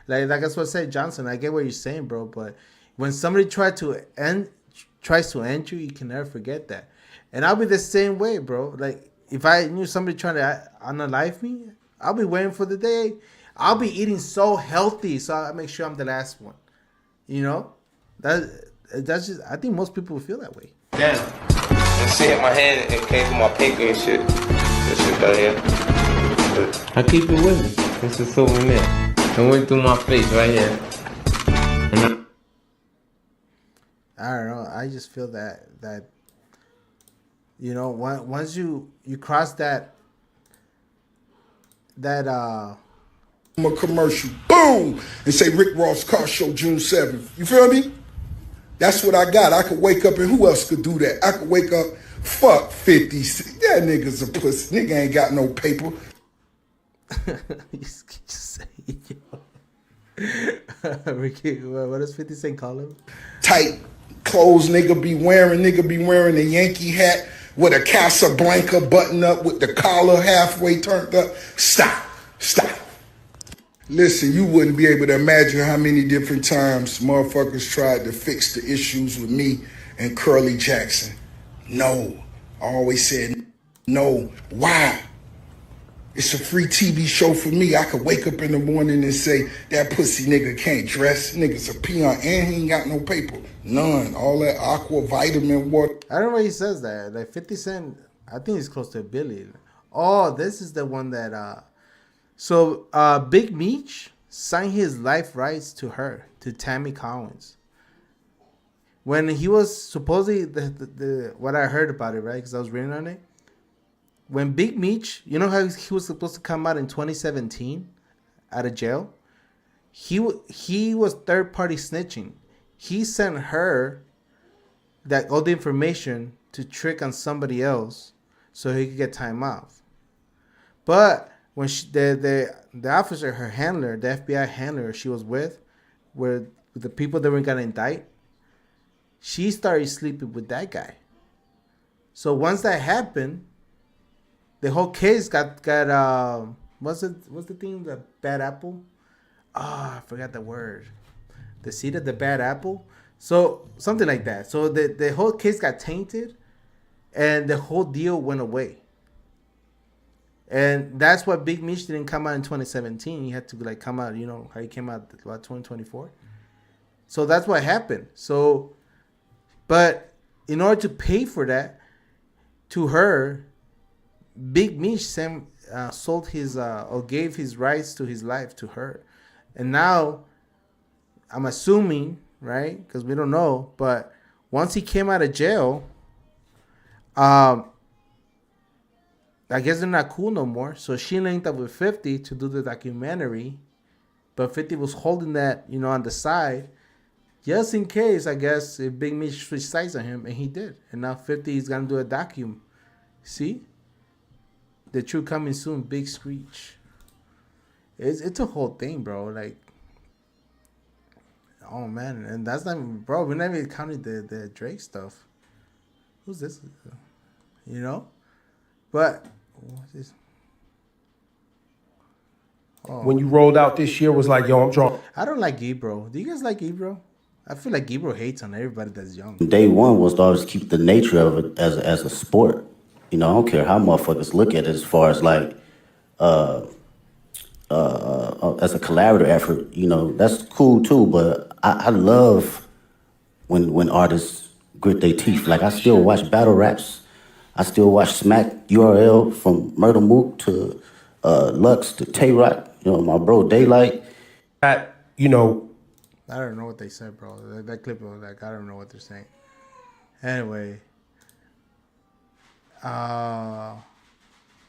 Like that's what I said, Johnson, I get what you're saying, bro, but when somebody tries to end you, you can never forget that. And I'll be the same way, bro. Like, if I knew somebody trying to unalive me, I'll be waiting for the day. I'll be eating so healthy, so I make sure I'm the last one. That's just, I think most people will feel that way. Damn. And shit hit my hand and came from my pinky and shit. This shit down here. But I keep it with me. This is souvenir. It went through my face right here. I don't know. I just feel that you know, once you cross that I'm a commercial, boom, and say Rick Ross Car Show June 7th. You feel me? That's what I got. I could wake up, and who else could do that? I could wake up, fuck 50. That nigga's a pussy. Nigga ain't got no paper. Ricky, what does 50 Cent call him? Tight clothes nigga be wearing a Yankee hat with a Casablanca button up with the collar halfway turned up. Stop. Listen, you wouldn't be able to imagine how many different times motherfuckers tried to fix the issues with me and Curly Jackson. No. I always said no. Why? It's a free TV show for me. I could wake up in the morning and say, that pussy nigga can't dress. Nigga's a peon and he ain't got no paper. None. All that aqua vitamin water. I don't know why he says that. Like 50 Cent, I think he's close to $1 billion. Oh, this is the one that So Big Meech signed his life rights to her, to Tammy Collins. When he was supposedly the what I heard about it, right? Because I was reading on it. When Big Meech, you know how he was supposed to come out in 2017 out of jail? He was third party snitching. He sent her that all the information to trick on somebody else so he could get time off. But when the officer, her handler, the FBI handler she was with the people that were gonna indict, she started sleeping with that guy. So once that happened, the whole case got what's the thing, the bad apple? I forgot the word. The seed of the bad apple. So something like that. So the whole case got tainted, and the whole deal went away. And that's why Big Meech didn't come out in 2017. He had to come out, you know, how he came out about 2024. So that's what happened. So, but in order to pay for that, to her, Big Meech sold his or gave his rights to his life to her. And now, I'm assuming, right, because we don't know, but once he came out of jail, I guess they're not cool no more. So she linked up with 50 to do the documentary. But 50 was holding that, you know, on the side. Just in case, I guess, if Big Meech switched sides on him. And he did. And now 50 is going to do a document. See? The truth coming soon. Big Screech. It's a whole thing, bro. Like, oh, man. And that's not, bro, we're not even counting the Drake stuff. Who's this? You know? But what's this? Oh. When you rolled out this year was like, yo, I'm drunk. I don't like Ebro. Do you guys like Ebro? I feel like Ebro hates on everybody that's young. Day one was to always keep the nature of it as a sport. You know, I don't care how motherfuckers look at it as far as like as a collaborative effort. You know, that's cool too. But I love when artists grit their teeth. Like I still watch battle raps. I still watch Smack URL from Murder Mook to Lux to Tay Rock, you know, my bro Daylight. You know, I don't know what they said, bro. That clip was like, I don't know what they're saying. Anyway, I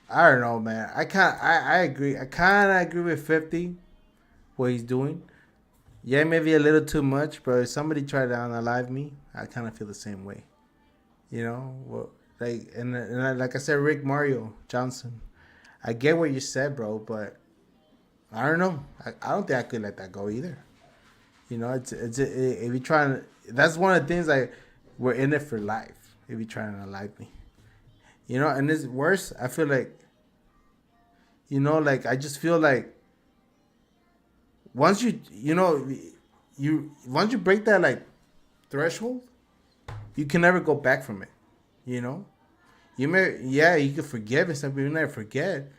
don't know, man. I agree. I kind of agree with 50, what he's doing. Yeah, maybe a little too much, but if somebody tried to unalive me, I kind of feel the same way. You know, well, like like I said, Rick Mario Johnson, I get what you said, bro, but I don't know. I don't think I could let that go either. You know, if you trying, that's one of the things like we're in it for life. If you trying to like me, you know, and it's worse. I feel like, you know, like I just feel like once once you break that like threshold, you can never go back from it. You know, you can forgive and stuff, but you never forget.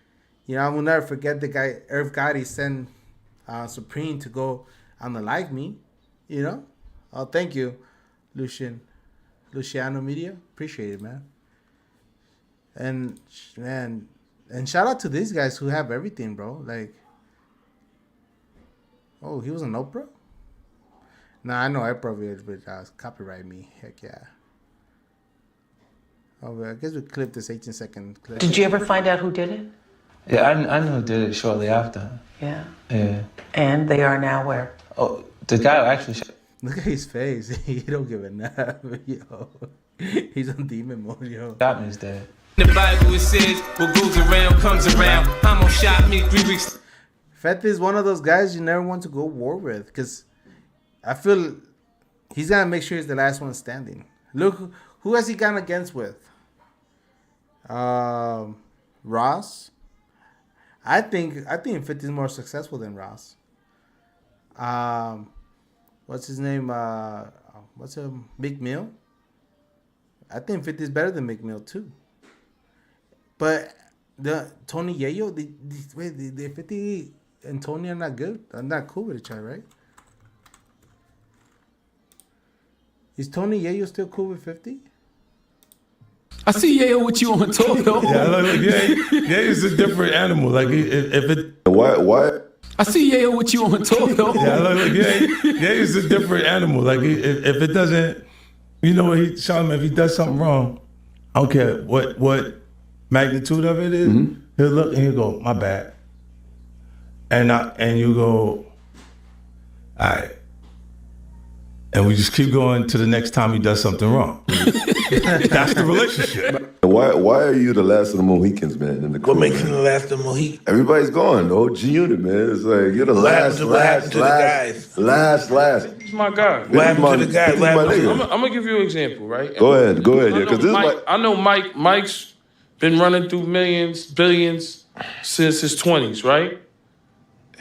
You know, I will never forget the guy Irv Gotti sent Supreme to go on the Like Me. You know, oh thank you, Luciano Media, appreciate it, man. And man, and shout out to these guys who have everything, bro. Like, oh, he was on Oprah? Nah, I know Oprah will copyright me. Heck yeah. Oh, well, I guess we clip this 18-second clip. Did you ever find out who did it? Yeah, I know who did it shortly after. Yeah. Yeah. And they are now where? Oh, the guy actually. Look at his face. He don't give a nap, yo. He's on demon mode, yo. Shot me is dead. In the Bible it says, what goes around comes around. I'm gonna shot me 3 weeks. Fetty is one of those guys you never want to go war with, because I feel he's gonna make sure he's the last one standing. Look, who has he gone against with? Ross. I think 50 is more successful than Ross. What's his name? What's Big Mill? I think 50 is better than Big Mill too. But the Tony Yayo, the 50 and Tony are not good. Are not cool with each other, right? Is Tony Yayo still cool with 50? I see Yayo with you on tour though. Yeah, look, Yayo's a different animal. Like if it what? I see Yayo with you on tour though. Yeah, look, Yayo's a different animal. Like if it doesn't, you know what if he does something wrong, I don't care what magnitude of it is, he'll look and he'll go, my bad. And you go, all right. And we just keep going to the next time he does something wrong. That's the relationship. Why are you the last of the Mohicans, man? In the crew, What makes you the last of the Mohicans? Everybody's gone. The OG unit, man. It's like you're the What happened last. to the guys? Last. He's my guy. What happened to the guys? I'm gonna give you an example, right? Go ahead, yeah. Because this I know Mike's been running through millions, billions since his 20s, right?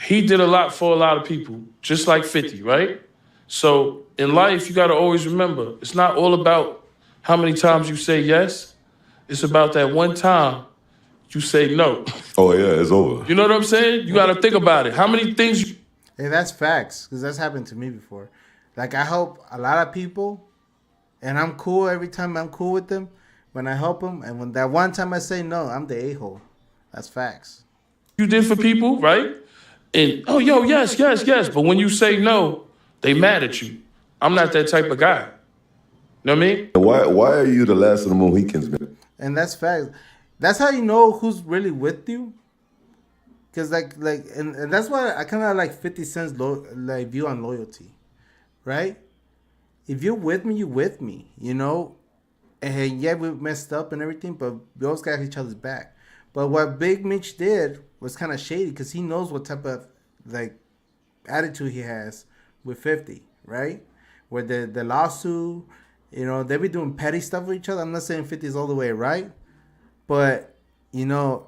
He did a lot for a lot of people, just like 50, right? So in life, you got to always remember, it's not all about how many times you say yes. It's about that one time you say no. Oh, yeah, it's over. You know what I'm saying? You got to think about it. How many things you... Hey, that's facts, because that's happened to me before. Like, I help a lot of people, and I'm cool every time I'm cool with them when I help them. And when that one time I say no, I'm the a-hole. That's facts. You did for people, right? And, oh, yo, yes. But when you say no, they mad at you. I'm not that type of guy. Know what I mean? Why are you the last of the Mohicans, man? And that's facts. That's how you know who's really with you. Cause and that's why I kind of like 50 Cent's view on loyalty, right? If you're with me, you're with me, you know. And yeah, we messed up and everything, but we always got each other's back. But what Big Meech did was kind of shady, because he knows what type of attitude he has with 50, right? Where the lawsuit, you know, they be doing petty stuff with each other. I'm not saying 50 is all the way right, but you know,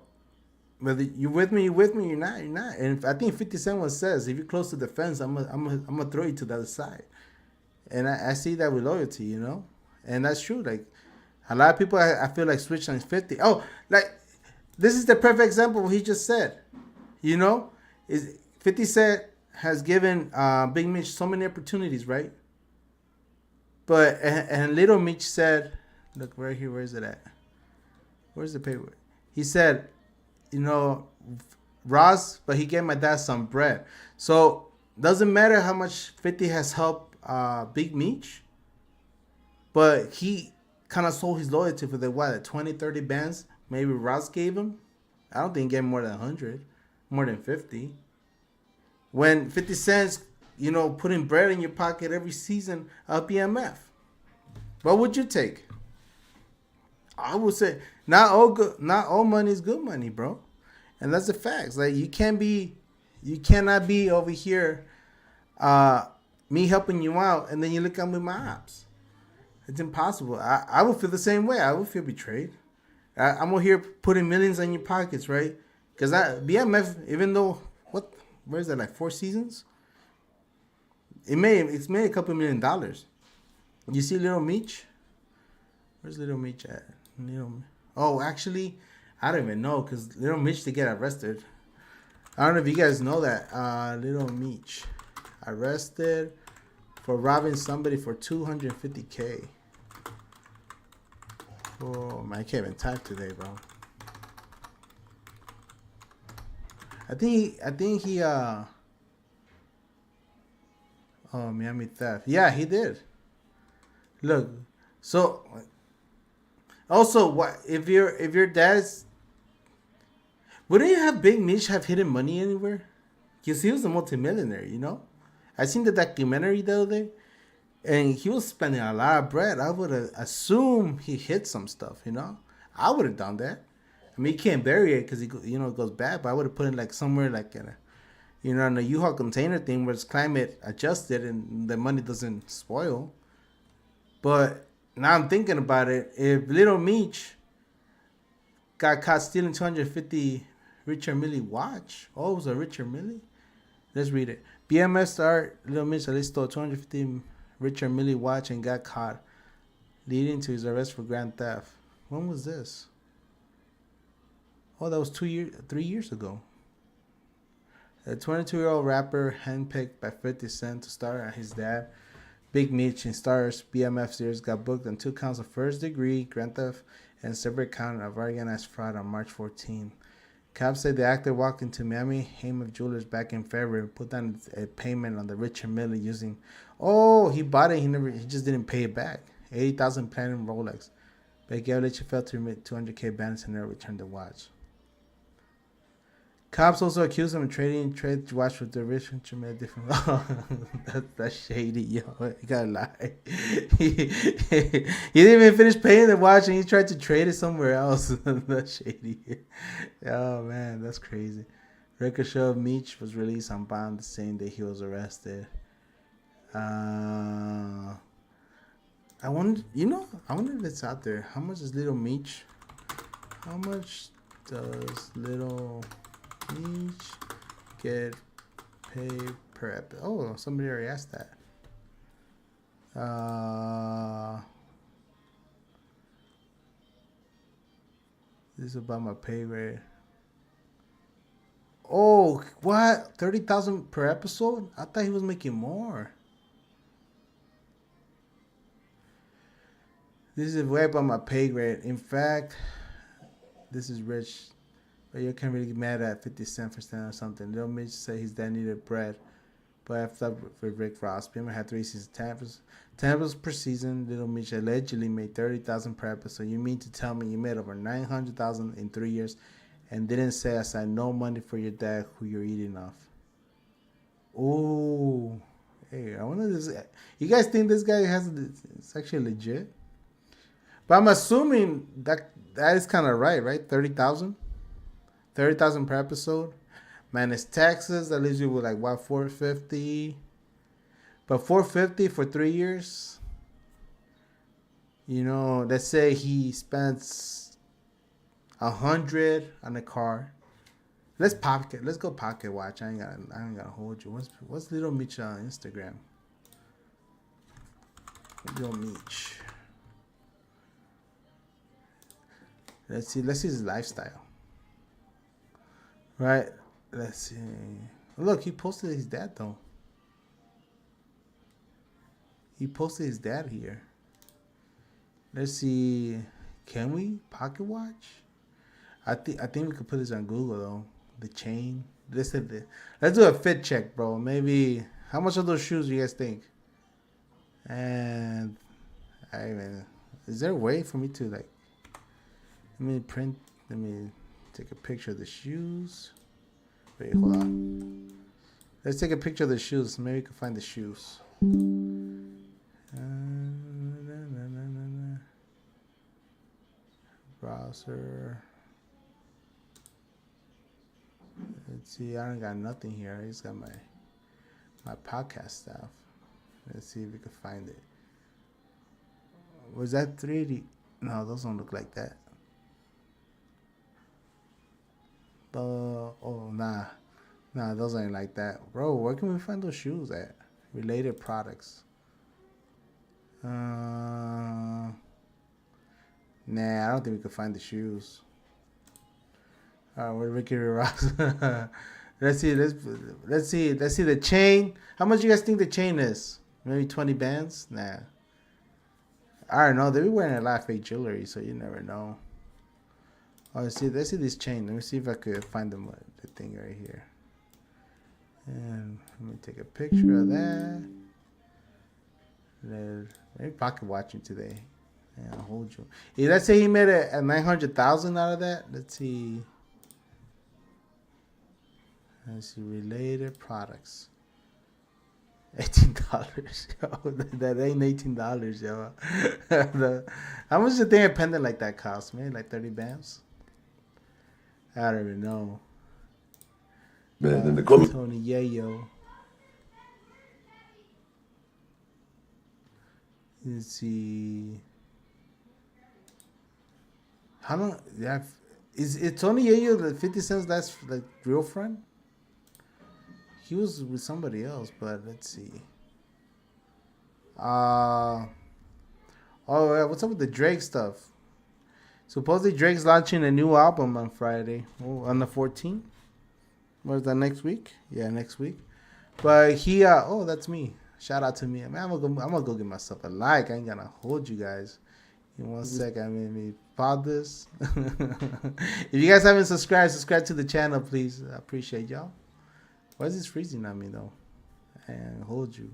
whether you're with me, you're not. And I think 50 Cent once says, if you're close to the fence, I'm gonna throw you to the other side. And I see that with loyalty, you know, and that's true. Like a lot of people, I feel like switch on 50. Oh, like this is the perfect example of what he just said. You know, is 50 Cent has given Big Meech so many opportunities, right? But and Little Meech said, look right here, where is it at? Where's the paper? He said, you know, Ross, but he gave my dad some bread. So doesn't matter how much 50 has helped Big Meech, but he kind of sold his loyalty for the 20, 30 bands maybe Ross gave him. I don't think he gave more than 100, more than 50. When 50 cents, you know, putting bread in your pocket every season of BMF, what would you take? I would say not all money is good money, bro. And that's the facts. Like you cannot be over here, me helping you out, and then you look at me with my ops. It's impossible. I would feel the same way. I would feel betrayed. I'm over here putting millions in your pockets, right? Because BMF, even though where is that, like 4 seasons? It's made a couple $1 million. You see Little Meech? Where's Little Meech at? Oh, actually, I don't even know, because Little Meech to get arrested. I don't know if you guys know that. Little Meech arrested for robbing somebody for $250K. Oh man, I can't even type today, bro. I think he oh, Miami theft. Yeah, he did. Look, so also what if your dad's wouldn't you have Big Meech have hidden money anywhere? Because he was a multimillionaire, you know? I seen the documentary the other day, and he was spending a lot of bread. I would have assumed he hid some stuff, you know? I would have done that. I mean, you can't bury it because it goes bad, but I would have put it like somewhere like in a, in a U-Haul container thing where it's climate adjusted and the money doesn't spoil. But now I'm thinking about it. If Little Meech got caught stealing 250 Richard Mille watch, oh, it was a Richard Mille? Let's read it. BMF star Lil Meech allegedly stole 250 Richard Mille watch and got caught, leading to his arrest for grand theft. When was this? Oh, that was 3 years ago. A 22-year-old rapper handpicked by 50 Cent to star as his dad, Big Meech, in Star's BMF series, got booked on 2 counts of first-degree grand theft and separate count of organized fraud on March 14. Cops said the actor walked into Miami Heyman Jewelers back in February and put down a payment on the Richard Mille using. Oh, he bought it. He just didn't pay it back. 80,000 platinum Rolex. But Gavlich failed to remit 200K balance and never returned the watch. Cops also accused him of trading watch with the Richard Mille different. That's shady, yo. You gotta lie. He didn't even finish paying the watch and he tried to trade it somewhere else. That's shady. Oh man, that's crazy. Record show Meech was released on bond the same day he was arrested. I wonder if it's out there. How much is Little Meech? How much does Little Meech get paid per episode? Oh, somebody already asked that. This is about my pay rate. Oh, what? 30,000 per episode? I thought he was making more. This is way above my pay grade. In fact, this is rich. But you can't really get mad at 50 Cent for standing or something. Little Mitch said his dad needed bread. But after with Rick Ross, Beamer had 3 seasons. Tampers per season. Little Mitch allegedly made 30,000 per episode. You mean to tell me you made over 900,000 in 3 years and didn't say I signed no money for your dad who you're eating off? Oh, hey, I wonder this. You guys think this guy it's actually legit? But I'm assuming that is kind of right? 30,000? 30,000 per episode. Minus taxes, that leaves you with like what, 450? But 450 for 3 years. You know, let's say he spends 100 on a car. Let's go pocket watch. I ain't gonna hold you. What's Little Meech on Instagram? Little Meech. Let's see his lifestyle. Right? Let's see. Look, he posted his dad though. He posted his dad here. Let's see. Can we pocket watch? I think we could put this on Google though. The chain. Let's do a fit check, bro. Maybe how much of those shoes do you guys think? And is there a way for me to like? Let me take a picture of the shoes. Wait, hold on. Let's take a picture of the shoes. Maybe we can find the shoes. Browser. Let's see. I don't got nothing here. I just got my podcast stuff. Let's see if we can find it. Was that 3D? No, those don't look like that. Nah, those ain't like that. Bro, where can we find those shoes at? Related products. Nah, I don't think we can find the shoes. Alright, where Ricky Ross? Let's see the chain. How much you guys think the chain is? Maybe 20 bands? Nah. I don't know. They be wearing a lot of fake jewelry, so you never know. Oh, let's see this chain. Let me see if I could find the thing right here. And let me take a picture of that. Maybe pocket watching today. Yeah, I'll hold you. Hey, let's say he made a 900,000 out of that. Let's see. Let's see. Related products. $18. Yo, that ain't $18, yo. How much a thing a pendant like that cost, man? Like 30 bams? I don't even know. Man, then the Tony Yayo. Let's see. How long? Yeah, is Tony Yayo the 50 Cent's last like real friend? He was with somebody else, but let's see. Oh, yeah, what's up with the Drake stuff? Supposedly Drake's launching a new album on Friday, on the 14th. Was that next week? Yeah, next week. But he, that's me. Shout out to me. Man, I'm gonna go get myself a like. I ain't gonna hold you guys. In 1 second, let me pause this. If you guys haven't subscribe to the channel, please. I appreciate y'all. Why is this freezing on me though? And hold you.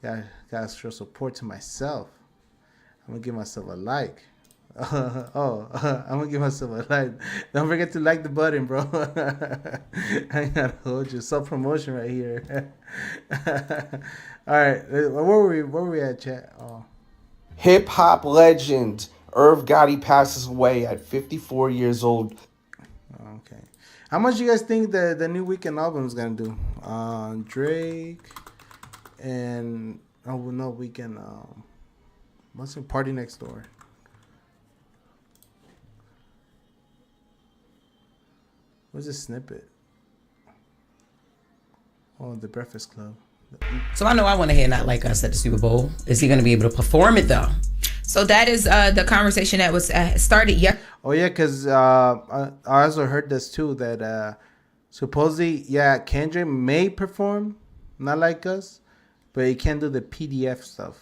Gotta show support to myself. I'm gonna give myself a like. I'm gonna give myself a like. Don't forget to like the button, bro. I gotta hold you. Self promotion right here. All right, where were we at, chat? Oh. Hip hop legend Irv Gotti passes away at 54 years old. Okay. How much do you guys think the new Weekend album is gonna do? Drake and Weekend. What's the Party Next Door? What's this snippet? Oh, The Breakfast Club. So I know I want to hear Not Like Us at the Super Bowl. Is he going to be able to perform it though? So that is the conversation that was started. Oh yeah, because I also heard this too, that supposedly, Kendrick may perform Not Like Us, but he can't do the PDF stuff.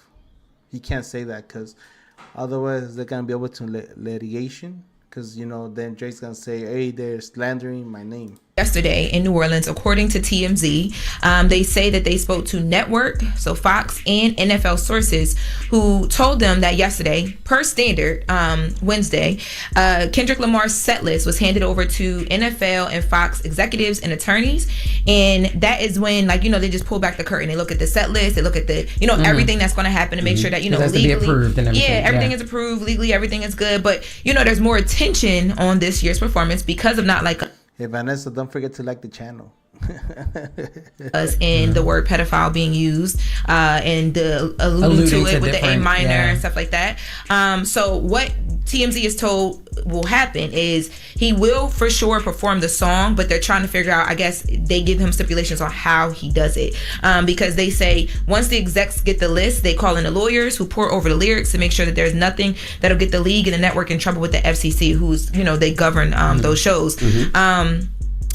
He can't say that because otherwise they're gonna be able to litigation. Because then Drake's gonna say, "Hey, they're slandering my name." Yesterday in New Orleans, according to TMZ, they say that they spoke to Network, so Fox, and NFL sources who told them that yesterday, per standard, Wednesday, Kendrick Lamar's set list was handed over to NFL and Fox executives and attorneys, and that is when, they just pull back the curtain. They look at the set list, they look at the, everything that's going to happen to make sure that, legally, approved and everything. Everything is approved legally, everything is good, but there's more attention on this year's performance because of Not Like Us. Hey Vanessa, don't forget to like the channel. And the word pedophile being used and alluding to it with the A minor and stuff like that. So what TMZ is told will happen is he will for sure perform the song, but they're trying to figure out, I guess they give him stipulations on how he does it, because they say once the execs get the list, they call in the lawyers who pour over the lyrics to make sure that there's nothing that'll get the league and the network in trouble with the FCC, who's they govern those shows.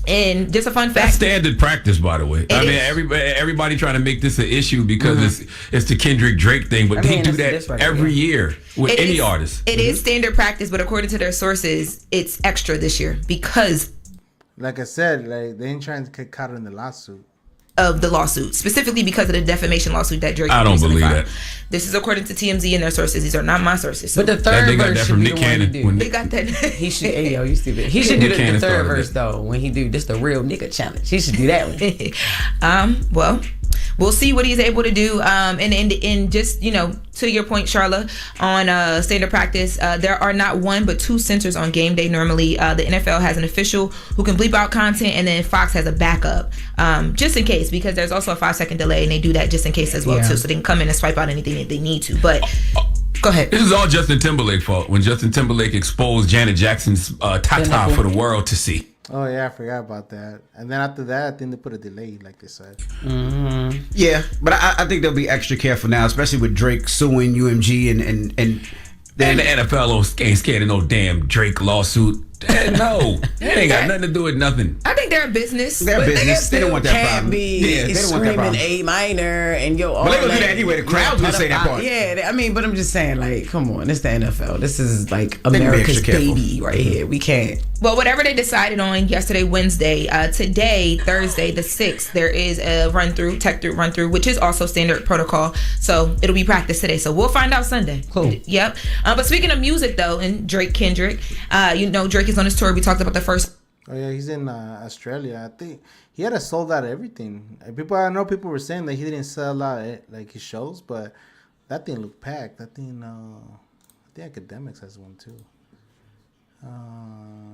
And just a fun fact. That's standard practice, by the way. Everybody trying to make this an issue because it's the Kendrick Drake thing, but they do that every year with any artist. It is standard practice, but according to their sources, it's extra this year because, like I said, they ain't trying to get caught in the lawsuit. Of the lawsuit, specifically because of the defamation lawsuit that Drake. I don't believe filed. that. This is according to TMZ and their sources. These are not my sources. But the third verse should be the one he do. They got that. He should. Hey yo, you stupid. He should do the third verse though when he do this the real nigga challenge. He should do that one. Well, we'll see what he's able to do. And just to your point, Charla, on standard practice, there are not one but two censors on game day. Normally, the NFL has an official who can bleep out content, and then Fox has a backup just in case, because there's also a 5-second delay, and they do that just in case as well too, so they can come in and swipe out anything that they need to. But go ahead. This is all Justin Timberlake's fault when Justin Timberlake exposed Janet Jackson's Tata for the world to see. Oh yeah, I forgot about that. And then after that, I think they put a delay, like they said. Yeah, but I think they'll be extra careful now, especially with Drake suing UMG and then the NFL ain't scared of no damn Drake lawsuit. No, that ain't got nothing to do with nothing. I think they're a business. They're But business. They don't want that can't problem. be Yeah, they don't want that screaming problem. A minor and yo. But they gonna do that anyway. The crowd's gonna say that part. Yeah, I mean, but I'm just saying, like, come on, it's the NFL. This is like They can be America's extra careful. baby right here. We can't. Well, whatever they decided on yesterday, Wednesday, today, Thursday, the 6th, there is a tech run through, which is also standard protocol. So it'll be practice today. So we'll find out Sunday. Cool. Yep. But speaking of music, though, and Kendrick, Drake is on his tour. We talked about the first. Oh yeah, he's in Australia. I think he had a sold out everything. I know people were saying that he didn't sell out like his shows, but that thing looked packed. I think Academics has one too.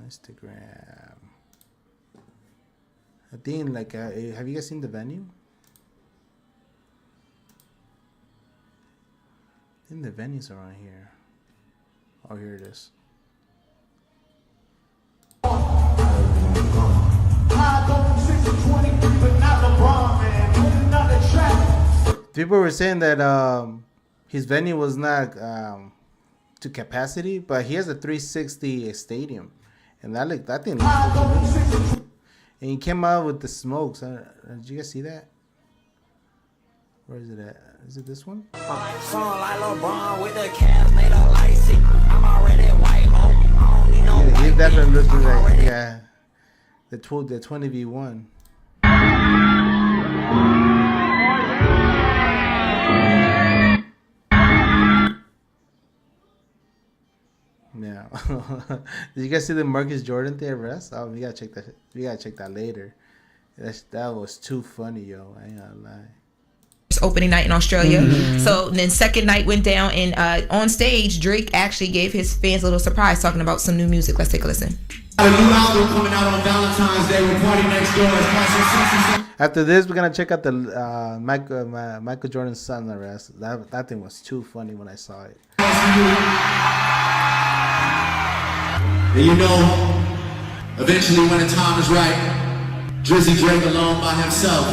Instagram. I think have you guys seen the venue? I think the venue's around here. Oh, here it is. People were saying that his venue was not to capacity, but he has a 360 stadium, and that thing looks good. And he came out with the smokes. Did you guys see that? Where is it at? Is it this one? Yeah, he definitely looks like the 20v1. Yeah. Did you guys see the Marcus Jordan thing arrest? Oh, we gotta check that. We gotta check that later. That was too funny, yo. I ain't gonna lie. Opening night in Australia. So then second night went down, and on stage Drake actually gave his fans a little surprise talking about some new music. Let's take a listen. A new album coming out on Valentine's Day with Party Next Door. After this, we're gonna check out the Michael Jordan's son arrest. That thing was too funny when I saw it. And you know, eventually when the time is right, Drizzy Drake alone by himself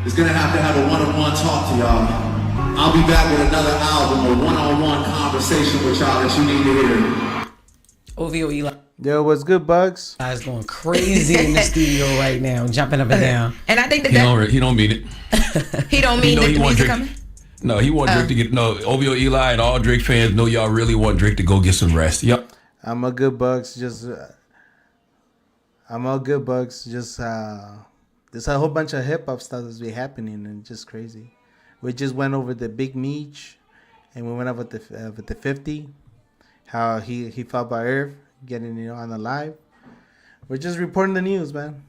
is gonna have a one-on-one talk to y'all. I'll be back with another album, a one-on-one conversation with y'all that you need to hear. OVO Eli. Yo, what's good, Bugs? Guy's going crazy in the studio right now, jumping up and down. And I think that he don't mean it. He don't mean that the music coming. No, he want Drake to get OVO Eli and all Drake fans know y'all really want Drake to go get some rest. Yep. I'm a good Bugs. Just there's a whole bunch of hip hop stuff that's been happening and just crazy. We just went over the Big Meech, and we went over with the 50, how he fought by Irv, getting on the live. We're just reporting the news, man.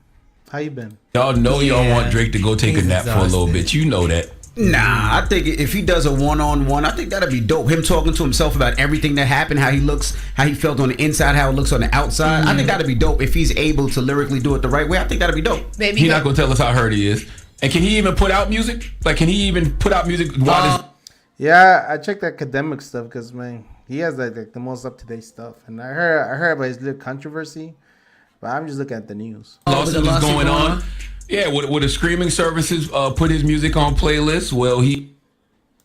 How you been? Y'all know y'all want Drake to go take a nap for a little bit. You know that. Nah, I think if he does a one-on-one, I think that'd be dope. Him talking to himself about everything that happened, how he looks, how he felt on the inside, how it looks on the outside. I think that'd be dope if he's able to lyrically do it the right way. I think that'd be dope. He's not gonna tell us how hurt he is. And can he even put out music? Like, can he even put out music while Yeah, I checked the academic stuff because, man, he has like the most up-to-date stuff. And I heard about his little controversy, but I'm just looking at the news. lawsuit is going on? Yeah, would the streaming services put his music on playlists? Will he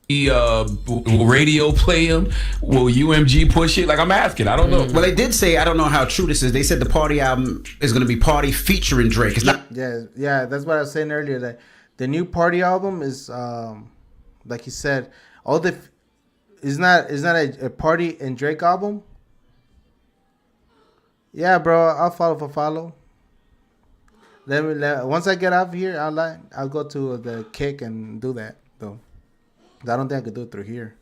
will radio play him? Will UMG push it? Like, I'm asking. I don't know. Well, they did say, I don't know how true this is. They said the Party album is going to be Party featuring Drake. It's not. Yeah, that's what I was saying earlier. That the new Party album is, like he said, is not a Party and Drake album. Yeah, bro, I'll follow. Once I get out here, I'll go to the Kick and do that though. I don't think I could do it through here,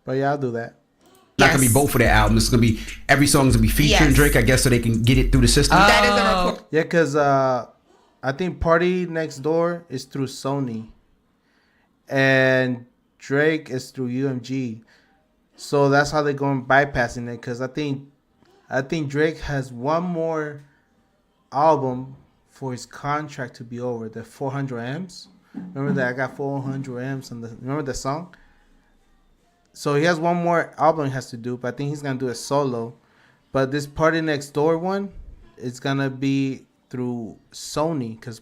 but yeah, I'll do that. Not gonna be both of their albums. It's gonna be every song's gonna be featuring Drake, I guess, so they can get it through the system. That is the report. Yeah, because I think Party Next Door is through Sony, and Drake is through UMG, so that's how they're going bypassing it. Because I think Drake has one more album for his contract to be over, the 400 M's. Remember that I got 400 M's on remember the song? So he has one more album he has to do, but I think he's gonna do a solo. But this Party Next Door one, it's gonna be through Sony, because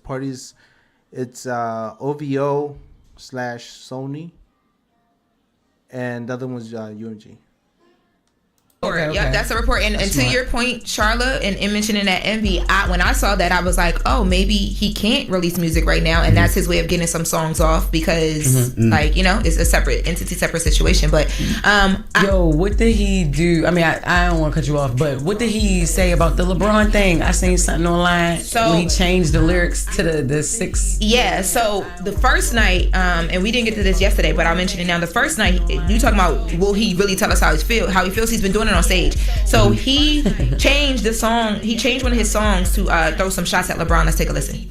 it's OVO / Sony, and the other one's UMG. Okay. Yep, that's a report. And to your point, Charla, and mentioning that Envy, when I saw that, I was like, oh, maybe he can't release music right now, and that's his way of getting some songs off because, like, you know, it's a separate entity, separate situation. But, what did he do? I mean, I don't want to cut you off, but what did he say about the LeBron thing? I seen something online when he changed the lyrics to the 6. Yeah, so the first night, and we didn't get to this yesterday, but I'll mention it now. The first night, you talking about, will he really tell us how he feels? He's been doing it on stage. So he changed the song. He changed one of his songs to throw some shots at LeBron. Let's take a listen.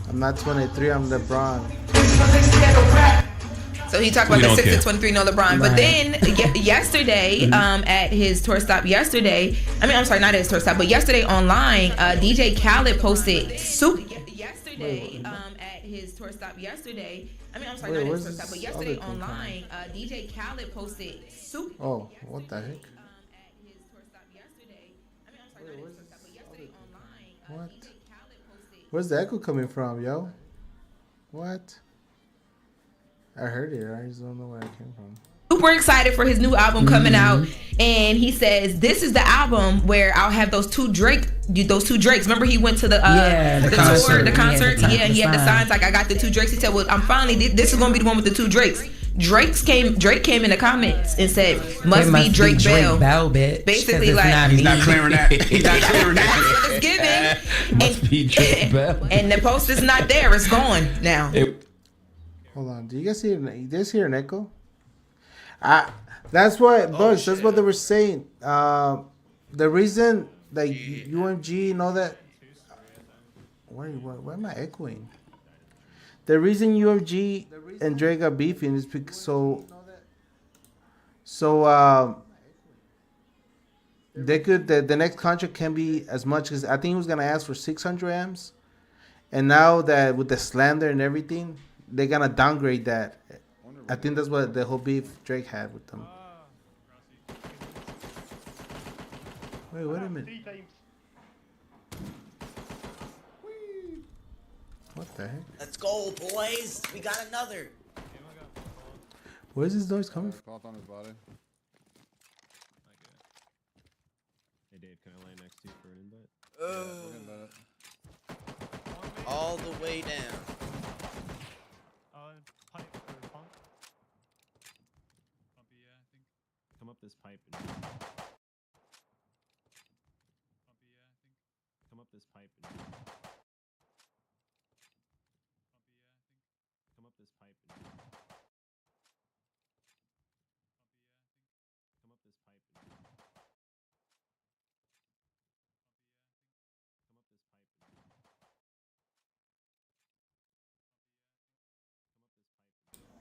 I'm not 23. I'm LeBron. So he talked about the 6 to 23 no LeBron. Right. But then yesterday, at his tour stop yesterday, I'm sorry, not at his tour stop, but yesterday online, DJ Khaled posted yesterday at his tour stop yesterday. I'm sorry, not at his tour stop, but yesterday online, DJ Khaled posted Oh, what the heck? What? Where's the echo coming from, yo? What? I heard it. I just don't know where it came from. Super excited for his new album coming out, and he says this is the album where I'll have those two Drakes. Remember he went to the concert. Yeah, he had the signs like I got the 2 Drakes. He said, "Well, I'm finally. This is gonna be the one with the 2 Drakes." Drake came in the comments and said, "Must be Drake Bell." Bitch, basically, like he's not clearing that. He's not clearing that. That's what it's giving. Must be Drake Bell. And the post is not there. It's gone now. Hold on. Do you guys hear an echo? That's what Bugs. That's what they were saying. The reason like UMG and all that. Why am I echoing? The reason UMG and Drake are beefing is because they could the next contract can be as much as I think he was gonna ask for 600 amps, and now that with the slander and everything, they're gonna downgrade that. I think that's what the whole beef Drake had with them. Wait a minute. What the heck? Let's go, boys. We got another. Where's this noise coming from? Cloth on his body. Hey Dave, can I lay next to you for an invite? All the way down. Pipe or punk? Pumpy, yeah, I think. Come up this pipe and Pumpy, yeah, I think. Come up this pipe and Come up this pipe and Come up this pipe and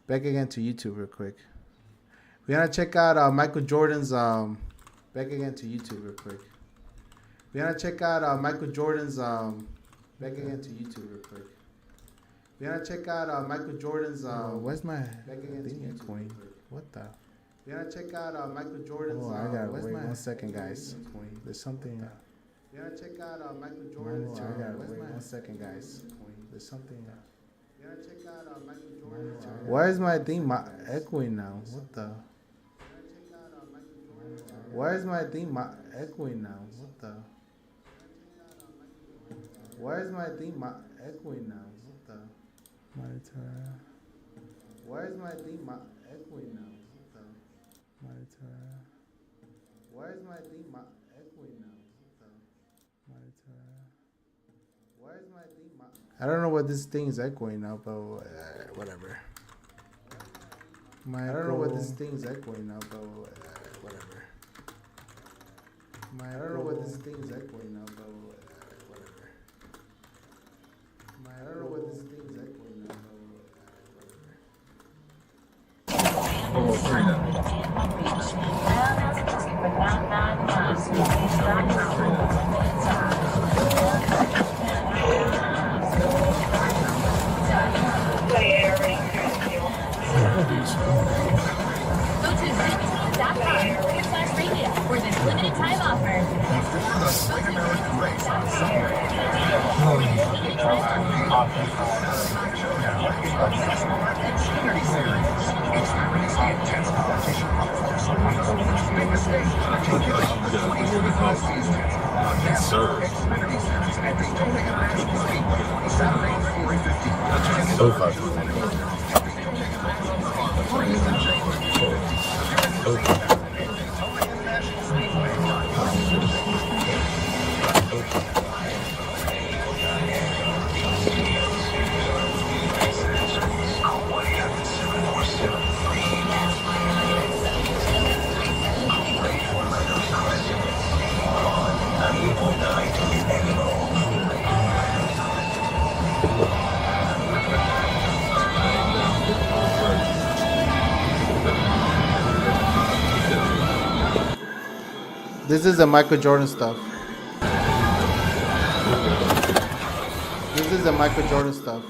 Back again to YouTube real quick. We're gonna check out Michael Jordan's back again to YouTube real quick. We're gonna check out Michael Jordan's back again to YouTube real quick. We're gonna check out Michael Jordan's where's my back again to YouTube? What the? We're gonna check out Michael Jordan's I gotta wait 1 second, guys. There's something. We're gonna check out Michael Jordan's I gotta wait 1 second, guys. There's something. Why is my thing echoing now? What the? Why is my thing echoing now? What the? Why is my thing echoing now? What the? Monitor. Why is my thing echoing now? What the? Monitor. Why is my thing echoing now? What the? Monitor. Why is my thing I don't know what this thing is echoing now, but whatever. I don't know what this thing is echoing now, but whatever. I don't know what this thing is echoing now, but whatever. I don't know what this thing is echoing now, Limited time offer. Before the Sling American race on Sunday. This is the Michael Jordan stuff. This is the Michael Jordan stuff.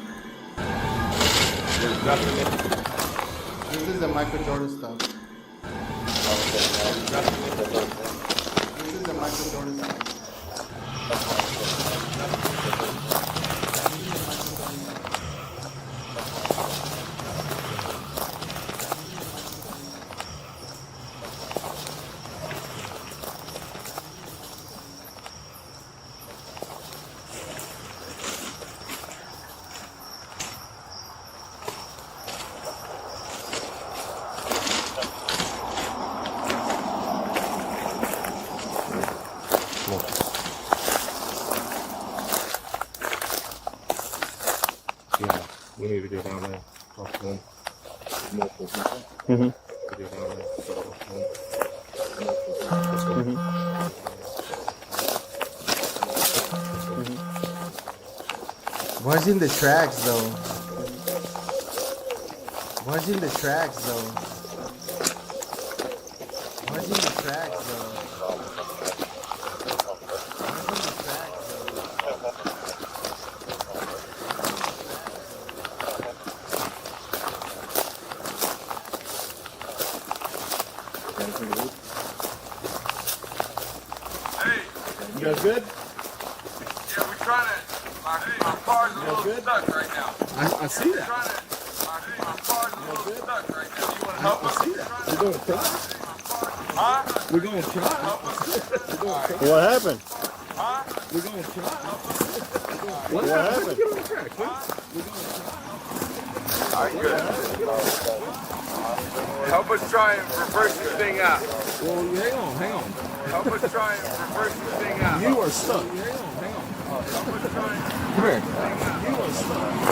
This is the Michael Jordan stuff. This is the Michael Jordan stuff. Yeah, we need to go down there. Talk to them. Multiple people. Mm-hmm. Go down there. Why's in the tracks though? Why's in the tracks though? Why's in the tracks though? You guys good? Yeah, we're trying to. My car's a little stuck right now. I see that. My car's a little stuck right now. You want to help us? I see that. We're going to try. Huh? We're going to try. We're going to try. What happened? Huh? We're going to try. What happened? Get on the track, please. We're going to try. All right, good. Help us try and reverse this thing out. Well, hang on. Help us try and reverse this thing out. You are stuck. Hang on. Help us try and Come here. You are stuck. Come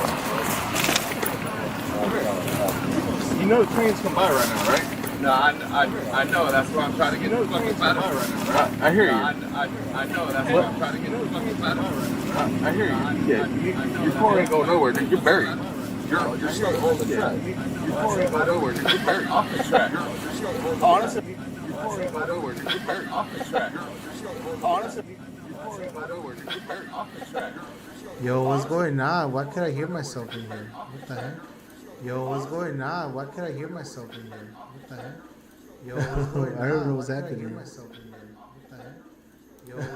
here. You know the trains come by right now, right? No, I know. That's why I'm trying to get the fucking battle. I hear you. I know. That's why I'm trying to get the fucking battle. I hear you. Yeah, your car ain't going nowhere. You're buried. You're stuck on the track. Your car ain't going nowhere. You're buried. Off the track. Honestly, your car ain't going nowhere. You're buried. Off the track. Honestly, your car ain't going nowhere. You're buried. Off the track. Yo, what's going on? Why could I hear myself in here? What the heck? Yo, what's going on? Why could I hear myself in here? What the heck? Yo, what's going on? I don't know what's happening.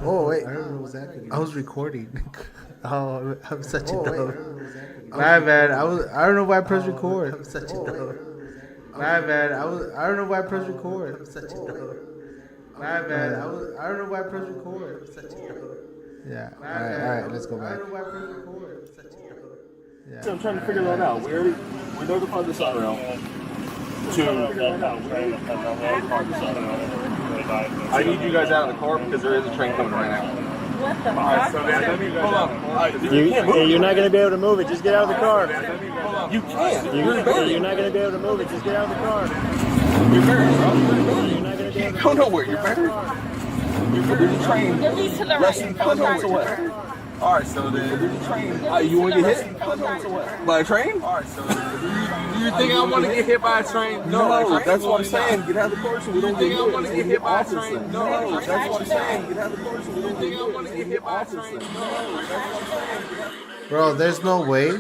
Oh wait, I don't know what's happening. I was recording. Oh, I'm such a dumb. My bad. I don't know why I pressed record. I'm such a dumb. My bad. I don't know why I pressed record. I'm such a dumb. My bad. I don't know why I pressed record. I'm such a dumb. Yeah. All right. Let's go back. I don't know why I pressed record. I'm such a dumb. Yeah. So I'm trying to figure that out. We notified the SRL I need you guys out of the car because there is a train coming right now. What the fuck? So let me pull up. You're not going to be able to move it. Just get out of the car. You can't. You're not going to be able to move it. Just get out of the car. You're buried, bro. You're not going to be able to You can't go nowhere. You're buried. There's a train less than 10 minutes away. All right, so then there's a train. You want to get hit by a train? All right, so Do you think I want to get hit by a train? No, that's what I'm saying. Get out of the car so we don't get hit. I want to get hit by a train? No, that's what I'm saying. Get out of the car so we don't get hit. I want to get hit by a train? Bro, there's no way.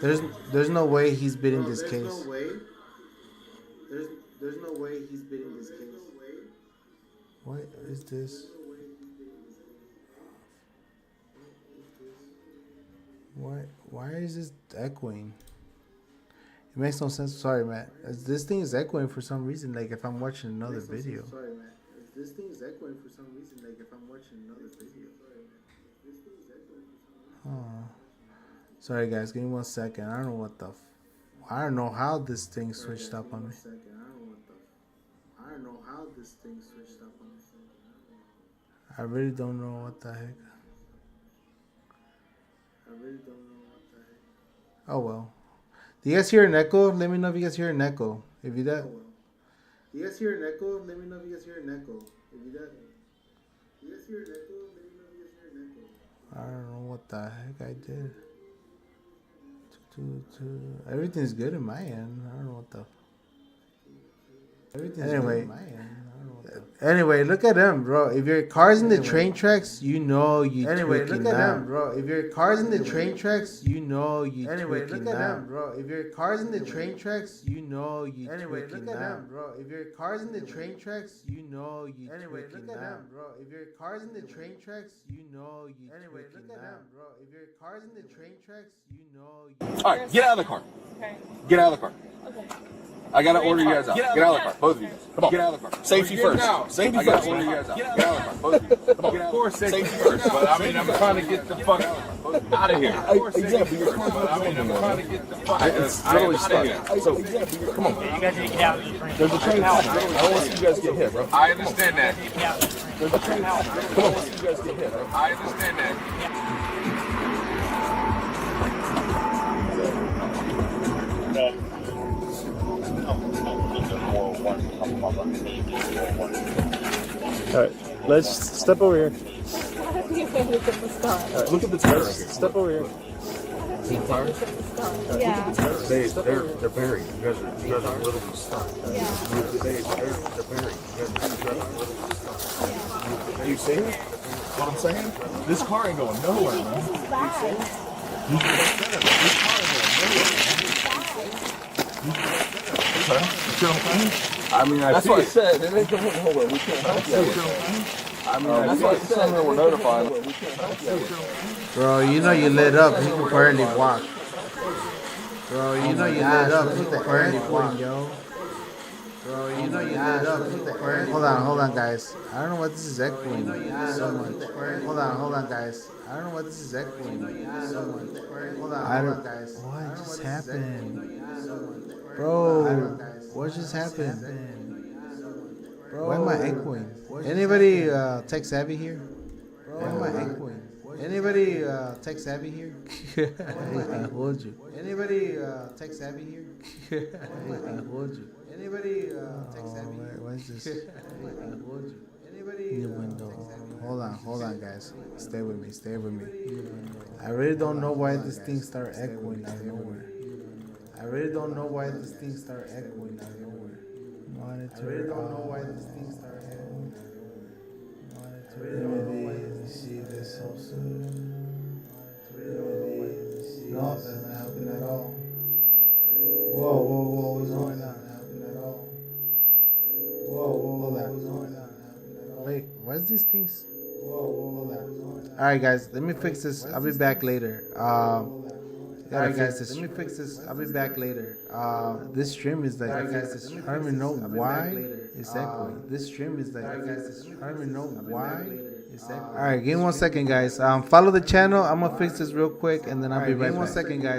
There's no way he's bidding this case. There's no way he's bidding this case. What is this? Why is this echoing? It makes no sense. Sorry, Matt. This thing is echoing for some reason. Like if I'm watching another video. Sorry, man. This thing is echoing for some reason. Like if I'm watching another video. Sorry, guys. Give me 1 second. I don't know what the. I don't know how this thing switched up on me. I don't know how this thing switched up on me. I really don't know what the heck. Oh well. Do you guys hear an echo? Let me know if you guys hear an echo. If you do. Do you guys hear an echo? Let me know if you guys hear an echo. If you do. Do you guys hear an echo? Let me know if you guys hear an echo. I don't know what the heck I did. Everything's good in my end. I don't know what the. Everything's good in my end. Anyway, look at them, bro. If your car's in the train tracks, you know you. Anyway, look at them, bro. If your car's in the train tracks, you know you. Anyway, look at them, bro. If your car's in the train tracks, you know you. Anyway, look at them, bro. If your car's in the train tracks, you know you. Anyway, look at them, bro. If your car's in the train tracks, you know you. Anyway, look at them, bro. If your car's in the train tracks, you know you. All right, get out of the car. Okay. Get out of the car. Okay. I gotta order you guys out. Get out of the car, both of you. Come on. Get out of the car. Safety first. Safety first. I gotta order you guys out. Get out of the car, both of you. Come on. Of course, safety first. But I mean, I'm trying to get the fuck out of here. Exactly. You're trying to get the fuck out. It's literally stuck. So, come on. You guys need to get out of the train. There's a train out. I don't want to see you guys get hit, bro. I understand that. There's a train out. Come on. I don't want to see you guys get hit, bro. I understand that. All right, let's step over here. Look at the tires. Step over here. See the tires? Yeah. They're buried. You guys are literally stuck. Yeah. They're buried. You guys are literally stuck. You see what I'm saying? This car ain't going nowhere, man. This is bad. This car ain't going nowhere. Okay. You see what I'm saying? I mean, that's what I said. It ain't going nowhere. We can't help you. I mean, that's what I said. We're notified. We can't help you. Bro, you know you lit up. You can barely walk. Bro, you know you lit up. You can barely walk, yo. Bro, you know you lit up. You can barely. Hold on, guys. I don't know what this is echoing so much. Hold on, guys. I don't know what this is echoing so much. Hold on, guys. What just happened? Bro, what just happened? Bro, why am I echoing? Anybody tech savvy here? Why am I echoing? Anybody tech savvy here? I hold you. Anybody tech savvy here? I hold you. Anybody tech savvy here? What is this? I hold you. Anybody in the window. Hold on, guys. Stay with me. I really don't know why this thing started echoing out of nowhere. Monitor. Really see this so soon. No, that's not helping at all. Whoa, what's going on? Whoa, what's going on? Wait, what's this thing? Hold on. Alright, guys, let me fix this. I'll be back later. Alright, guys, let me fix this. I'll be back later. This stream is like, I don't even know why it's echoing. This stream is like, I don't even know why it's echoing. Alright, give me 1 second, guys. Follow the channel. I'm gonna fix this real quick, and then I'll be right back. Give me 1 second, guys.